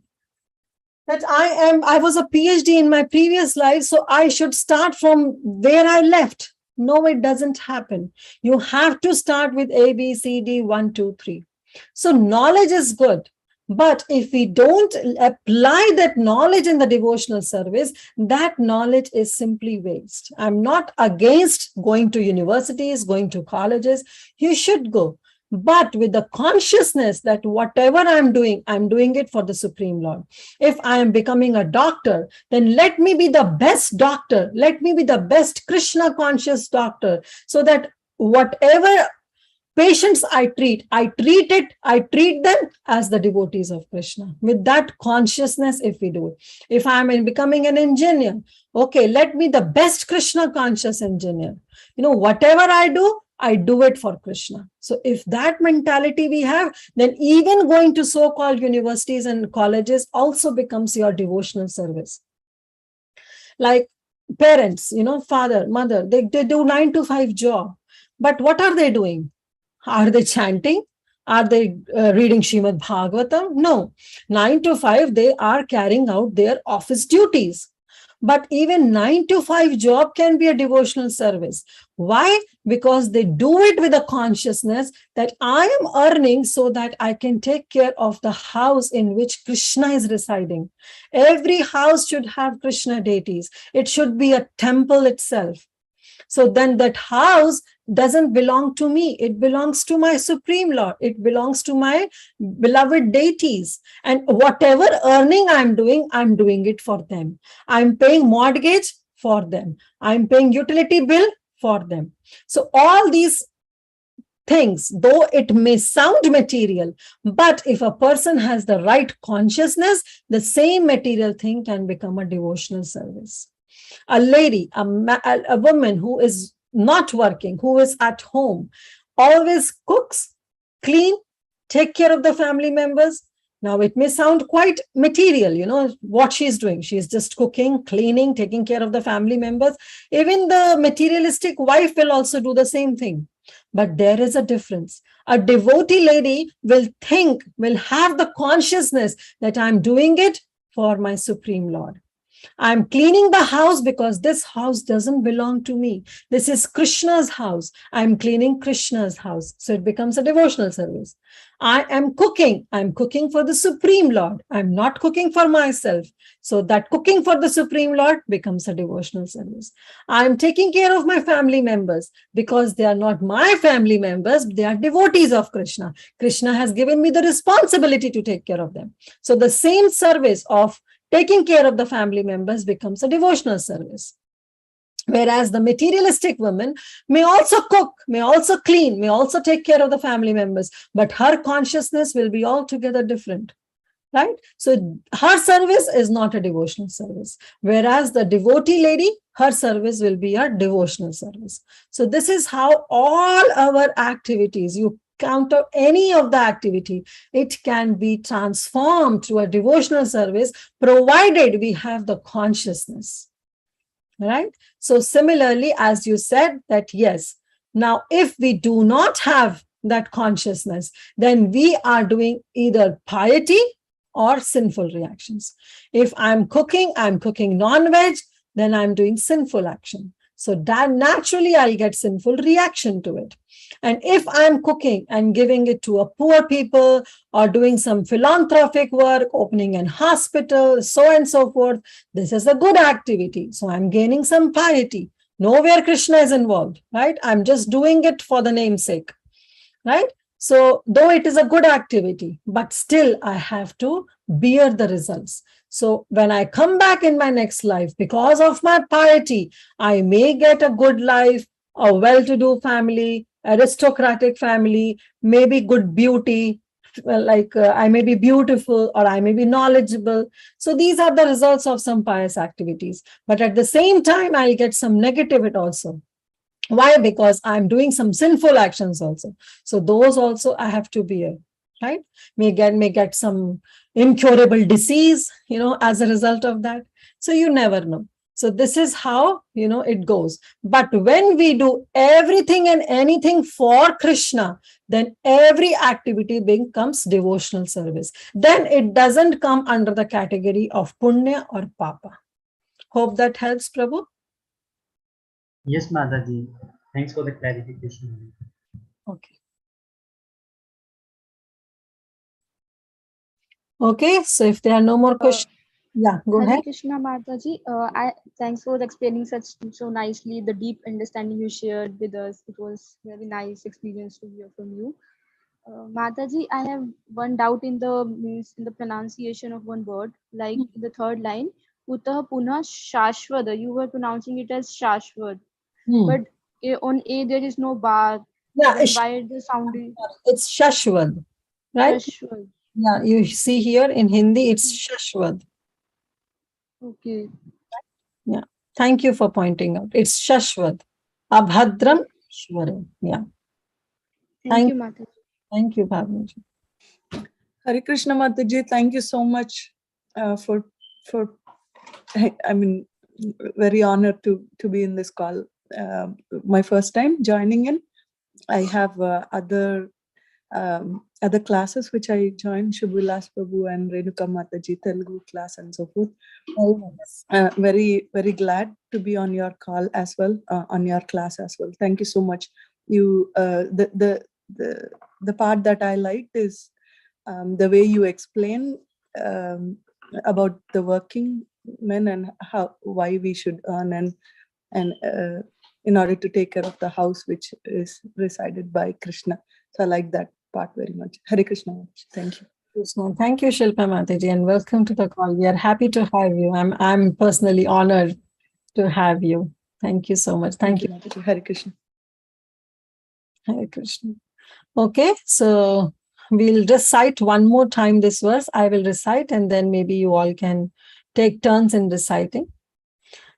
Speaker 2: That I was a PhD in my previous life, so I should start from where I left. No, it doesn't happen. You have to start with A, B, C, D, 1, 2, 3. So knowledge is good. But if we don't apply that knowledge in the devotional service, that knowledge is simply waste. I'm not against going to universities, going to colleges. You should go. But with the consciousness that whatever I'm doing it for the Supreme Lord. If I am becoming a doctor, then let me be the best doctor. Let me be the best Krishna conscious doctor, so that whatever patients I treat them as the devotees of Krishna. With that consciousness, if we do it. If I'm becoming an engineer, okay, let me the best Krishna conscious engineer. Whatever I do it for Krishna. So if that mentality we have, then even going to so-called universities and colleges also becomes your devotional service. Like parents, father, mother, they do 9 to 5 job. But what are they doing? Are they chanting? Are they reading Srimad Bhagavatam? No. 9 to 5, they are carrying out their office duties. But even 9 to 5 job can be a devotional service. Why? Because they do it with a consciousness that I am earning so that I can take care of the house in which Krishna is residing. Every house should have Krishna deities. It should be a temple itself. So then that house doesn't belong to me. It belongs to my Supreme Lord. It belongs to my beloved deities. And whatever earning I'm doing it for them. I'm paying mortgage for them. I'm paying utility bill for them. So all these things, though it may sound material, but if a person has the right consciousness, the same material thing can become a devotional service. A lady, a woman who is not working, who is at home, always cooks, clean, take care of the family members. Now, it may sound quite material, what she's doing. She's just cooking, cleaning, taking care of the family members. Even the materialistic wife will also do the same thing. But there is a difference. A devotee lady will have the consciousness that I'm doing it for my Supreme Lord. I'm cleaning the house because this house doesn't belong to me. This is Krishna's house. I'm cleaning Krishna's house. So it becomes a devotional service. I am cooking. I'm cooking for the Supreme Lord. I'm not cooking for myself. So that cooking for the Supreme Lord becomes a devotional service. I'm taking care of my family members because they are not my family members. They are devotees of Krishna. Krishna has given me the responsibility to take care of them. So the same service of taking care of the family members becomes a devotional service. Whereas the materialistic woman may also cook, may also clean, may also take care of the family members, but her consciousness will be altogether different, right? So her service is not a devotional service. Whereas the devotee lady, her service will be a devotional service. So this is how all our activities, you counter any of the activity, it can be transformed to a devotional service, provided we have the consciousness, right? So similarly, as you said that, yes, now if we do not have that consciousness, then we are doing either piety or sinful reactions. If I'm cooking non-veg, then I'm doing sinful action. So that naturally I'll get sinful reaction to it. And if I'm cooking and giving it to a poor people or doing some philanthropic work, opening an hospital, so and so forth, this is a good activity. So I'm gaining some piety. Nowhere Krishna is involved, right? I'm just doing it for the namesake, right? So though it is a good activity, but still I have to bear the results. So when I come back in my next life, because of my piety, I may get a good life, a well-to-do family, aristocratic family, maybe good beauty, I may be beautiful or I may be knowledgeable. So these are the results of some pious activities. But at the same time, I'll get some negativity also. Why? Because I'm doing some sinful actions also. So those also I have to bear, right? May get some incurable disease, as a result of that. So you never know. So this is how, it goes. But when we do everything and anything for Krishna, then every activity becomes devotional service. Then it doesn't come under the category of punya or papa. Hope that helps, Prabhu.
Speaker 8: Yes, Mataji. Thanks for the clarification.
Speaker 2: Okay. Okay, so if there are no more questions, yeah, go
Speaker 9: Hare
Speaker 2: ahead.
Speaker 9: Krishna Mataji, thanks for explaining so nicely the deep understanding you shared with us. It was very nice experience to hear from you. Mataji, I have one doubt in the pronunciation of one word, like the third line, Utah Puna Shashwad. You were pronouncing it as Shashwad, but on A there is no bar.
Speaker 2: Yeah,
Speaker 9: Then why the sound is
Speaker 2: it's Shashwad, right?
Speaker 9: Shashwad?
Speaker 2: Yeah, you see here in Hindi, it's Shashwad.
Speaker 9: Okay.
Speaker 2: Yeah, thank you for pointing out. It's Shashwad. Abhadram Ishwaram. Yeah.
Speaker 9: Thank you, Mataji.
Speaker 2: Thank you, Bhavnaji.
Speaker 4: Hare Krishna Mataji, thank you so much for very honored to be in this call. My first time joining in. I have other other classes which I joined, Shubhilas Prabhu and Renuka Mataji, Telugu class and so forth. Very, very glad to be on your call as well, on your class as well. Thank you so much. You, the part that I liked is the way you explain about the working men and why we should earn and in order to take care of the house which is resided by Krishna. So I like that part very much. Hare Krishna. Thank you.
Speaker 2: Krishna. Thank you, Shilpa Mataji, and welcome to the call. We are happy to have you. I'm personally honored to have you. Thank you so much. Thank you.
Speaker 4: Mataji. Hare Krishna.
Speaker 2: Hare Krishna. Okay, so we'll recite one more time this verse. I will recite and then maybe you all can take turns in reciting.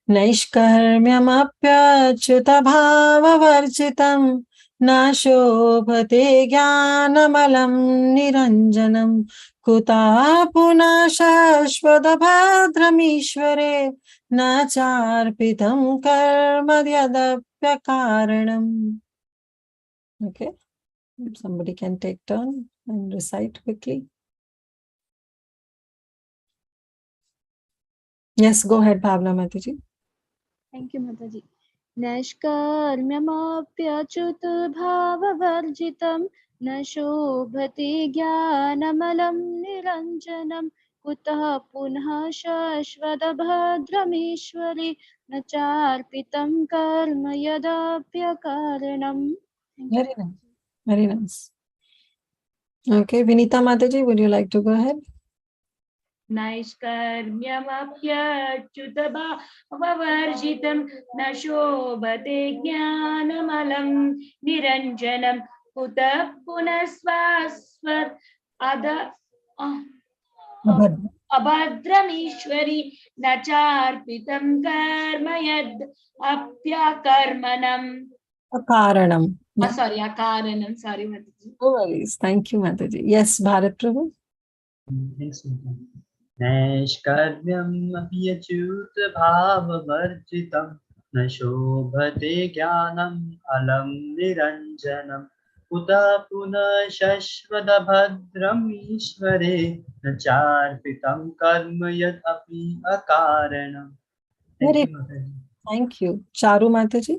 Speaker 2: Naishkarmyamapyachyuta bhavavarjitam na shobhate jnanamalam niranjanam kuta puna shashvata bhadramishvare na charpitam karma yadapyakaranam. Okay, somebody can take turn and recite quickly. Yes, go ahead, Bhavna Mataji.
Speaker 9: Thank you, Mataji. Naishkarmyamapyachyut bhavavarjitam na shobhati jnanamalam niranjanam kutah punah shashvata bhadramishwari na charpitam karma yadapyakaranam.
Speaker 2: Very nice. Very nice. Okay, Vinita Mataji, would you like to go ahead?
Speaker 1: नैष्कर्म्यमप्यच्युत भाववर्जितं न शोभते ज्ञानमलं निरञ्जनं कुतः पुनः स्वास्वत् अभद्रमीश्वरी न चार्पितं कर्म यद् अप्यकर्मणम्
Speaker 2: Akaranam.
Speaker 1: Sorry, akaranam. Sorry, Mataji.
Speaker 2: No worries. Thank you, Mataji. Yes, Bharat Prabhu.
Speaker 8: Thanks, Naishkarmyam apyachyut bhavavarjitam na shobhate jnanam alam niranjanam kuta puna shashvata bhadram ishvare na charpitam karma yad api akaranam.
Speaker 2: Thank you. Charu Mataji.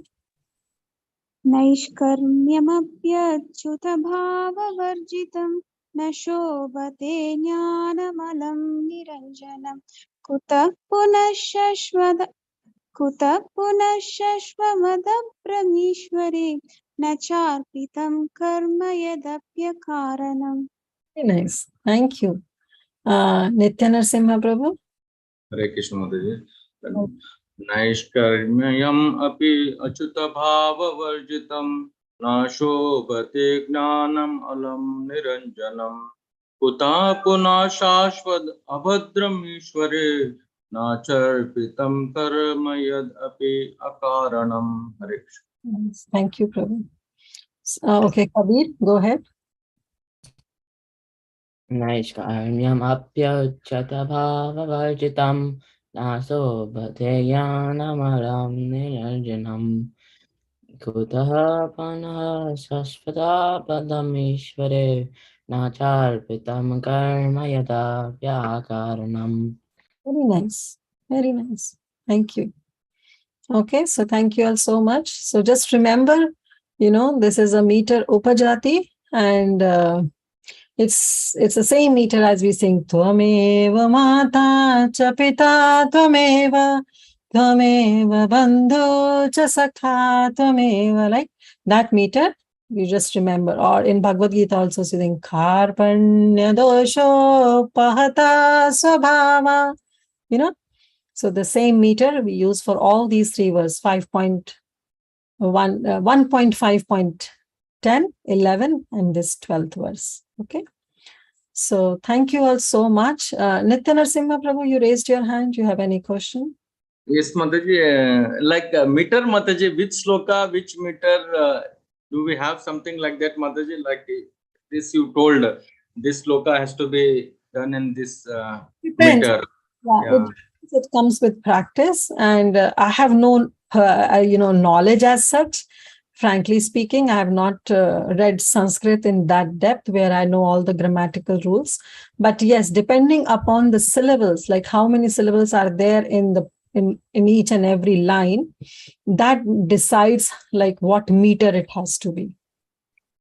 Speaker 10: नैष्कर्म्यमप्यच्युत भाववर्जितं न शोभते ज्ञानमलं निरञ्जनं कुतः पुनः शश्वमदभ्रमीश्वरे न चार्पितं कर्म यदप्यकारणम्.
Speaker 2: Very nice. Thank you. Nitya Narasimha Prabhu.
Speaker 11: Hare Krishna Mataji. Naishkarmyam api achyuta bhava varjitam na shobhate jnanam alam niranjanam kuta puna shashvad abhadram ishvare na charpitam karma yad api akaranam. Hare Krishna.
Speaker 2: Thank you, Prabhu. Okay, Kabir, go ahead.
Speaker 7: Naishkarmyamapyachyut bhavavarjitam na shobhate jnanamalam niranjanam kutah punah shashvata padamishvare na charpitam karma yadapyakaranam.
Speaker 2: Very nice. Very nice. Thank you. Okay, so thank you all so much. So just remember, this is a meter Upajati and it's the same meter as we sing Tvameva Mata Cha Pita Tvameva Bandhu Cha Sakha Tvameva, like that meter you just remember. Or in Bhagavad Gita also sing Karpanya Dosho Pahata Swabhava, so the same meter we use for all these three verses, 5.1, 1.5.10, 11, and this 12th verse. Okay. So thank you all so much. Nitya Narasimha Prabhu, you raised your hand. You have any question?
Speaker 11: Yes, Mataji. Like meter, Mataji, which sloka, which meter, do we have something like that, Mataji? Like this you told, this sloka has to be done in this meter.
Speaker 2: Yeah. It comes with practice, and I have no knowledge as such, Frankly speaking, I have not read Sanskrit in that depth where I know all the grammatical rules. But yes, depending upon the syllables, like how many syllables are there in each and every line, that decides like what meter it has to be.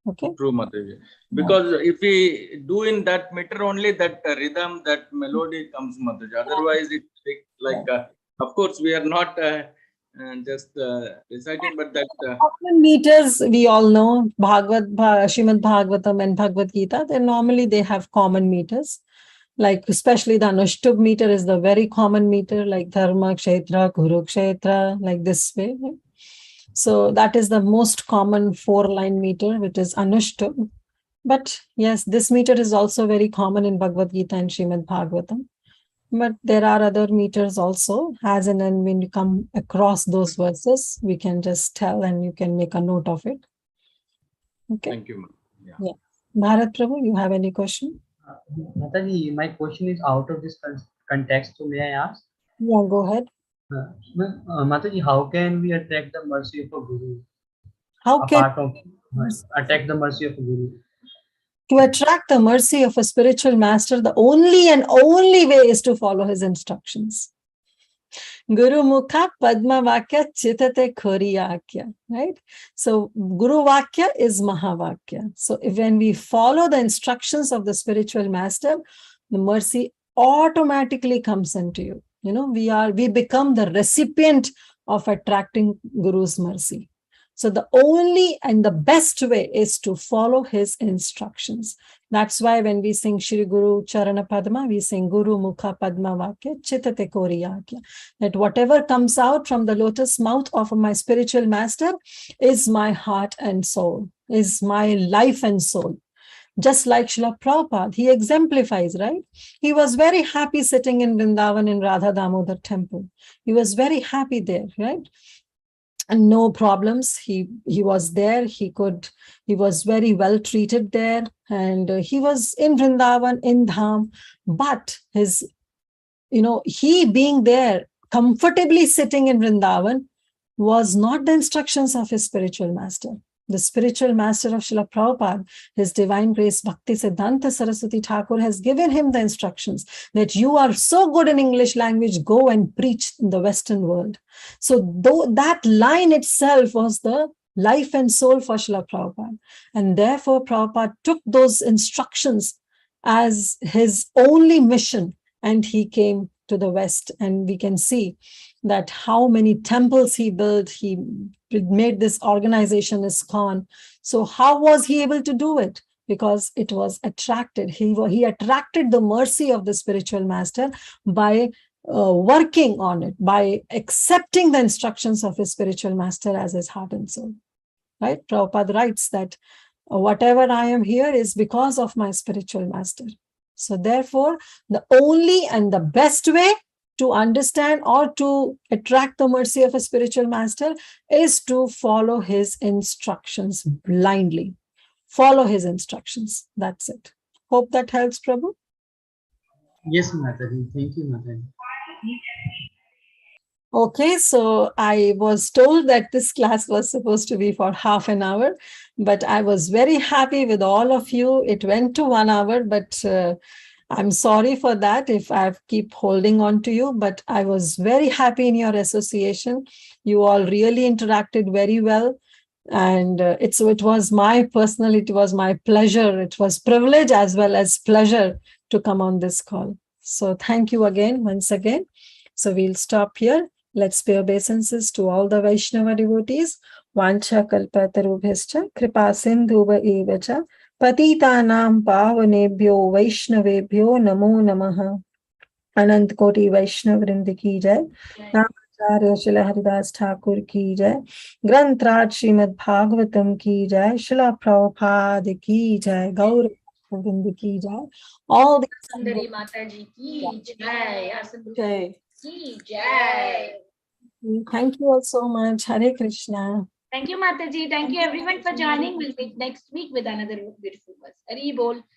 Speaker 2: Okay.
Speaker 11: True, Mataji. Because if we do in that meter only, that rhythm, that melody comes, Mataji. Otherwise, it like, of course, we are not just reciting, but that.
Speaker 2: Common meters, we all know, Srimad Bhagavatam and Bhagavad Gita, normally they have common meters. Like especially the Anushtubh meter is the very common meter, like Dharma, Kshetra, Kurukshetra, like this way. Right? So that is the most common 4-line meter, which is Anushtubh. But yes, this meter is also very common in Bhagavad Gita and Srimad Bhagavatam. But there are other meters also, as and when you come across those verses, we can just tell and you can make a note of it. Okay.
Speaker 11: Thank you, ma'am.
Speaker 2: Yeah. Bharat Prabhu, you have any question?
Speaker 8: Mataji, my question is out of this context, so may I ask?
Speaker 2: Yeah, go ahead.
Speaker 8: Mataji, how can we attract the mercy of a guru?
Speaker 2: How can
Speaker 8: Apart from attract the mercy of a guru?
Speaker 2: To attract the mercy of a spiritual master, the only and only way is to follow his instructions. Guru Mukha Padma Vakya Chitate Khoriyakya, right? So Guru Vakya is Mahavakya. So when we follow the instructions of the spiritual master, the mercy automatically comes into you. You know, we become the recipient of attracting Guru's mercy. So the only and the best way is to follow his instructions. That's why when we sing Shri Guru Charana Padma, we sing Guru Mukha Padma Vakya Chitate Koriyakya. That whatever comes out from the lotus mouth of my spiritual master is my heart and soul, is my life and soul. Just like Srila Prabhupada, he exemplifies, right? He was very happy sitting in Vrindavan in Radha Damodar temple. He was very happy there, right? And no problems. He was there. He was very well treated there, and he was in Vrindavan, in Dham. But he being there, comfortably sitting in Vrindavan, was not the instructions of his spiritual master. The spiritual master of Srila Prabhupada, His Divine Grace Bhakti Siddhanta Saraswati Thakur, has given him the instructions that you are so good in English language, go and preach in the Western world. So that line itself was the life and soul for Srila Prabhupada. And therefore, Prabhupada took those instructions as his only mission, and he came to the West. And we can see that how many temples he built. He made this organization ISKCON. So how was he able to do it? Because it was attracted. He attracted the mercy of the spiritual master by working on it, by accepting the instructions of his spiritual master as his heart and soul. Right? Prabhupada writes that whatever I am here is because of my spiritual master. So therefore, the only and the best way to understand or to attract the mercy of a spiritual master is to follow his instructions blindly. Follow his instructions. That's it. Hope that helps, Prabhu.
Speaker 8: Yes, Mataji. Thank you, Mataji.
Speaker 2: Okay, so I was told that this class was supposed to be for half an hour, but I was very happy with all of you. It went to 1 hour, but I'm sorry for that if I keep holding on to you, but I was very happy in your association. You all really interacted very well. And it was my pleasure. It was privilege as well as pleasure to come on this call. So thank you again, once again. So we'll stop here. Let's pay obeisances to all the Vaishnava devotees. Vancha kalpatarubhyascha kripa sindhuva evacha patitanam pavanebhyo vaishnavebhyo namo namaha. Anant Koti Vaishnav Vrind ki jai. Namacharya Srila Haridas Thakur ki jai. Granth Raj Srimad Bhagavatam ki jai. Srila Prabhupada ki jai. Gaur Vrind ki jai. All the
Speaker 1: Sundari Mataji ki jai.
Speaker 2: Jai.
Speaker 1: Ki jai.
Speaker 2: Thank you all so much. Hare Krishna.
Speaker 1: Thank you, Mataji. Thank you everyone for joining. We'll meet next week with another beautiful verse. Hari Bol.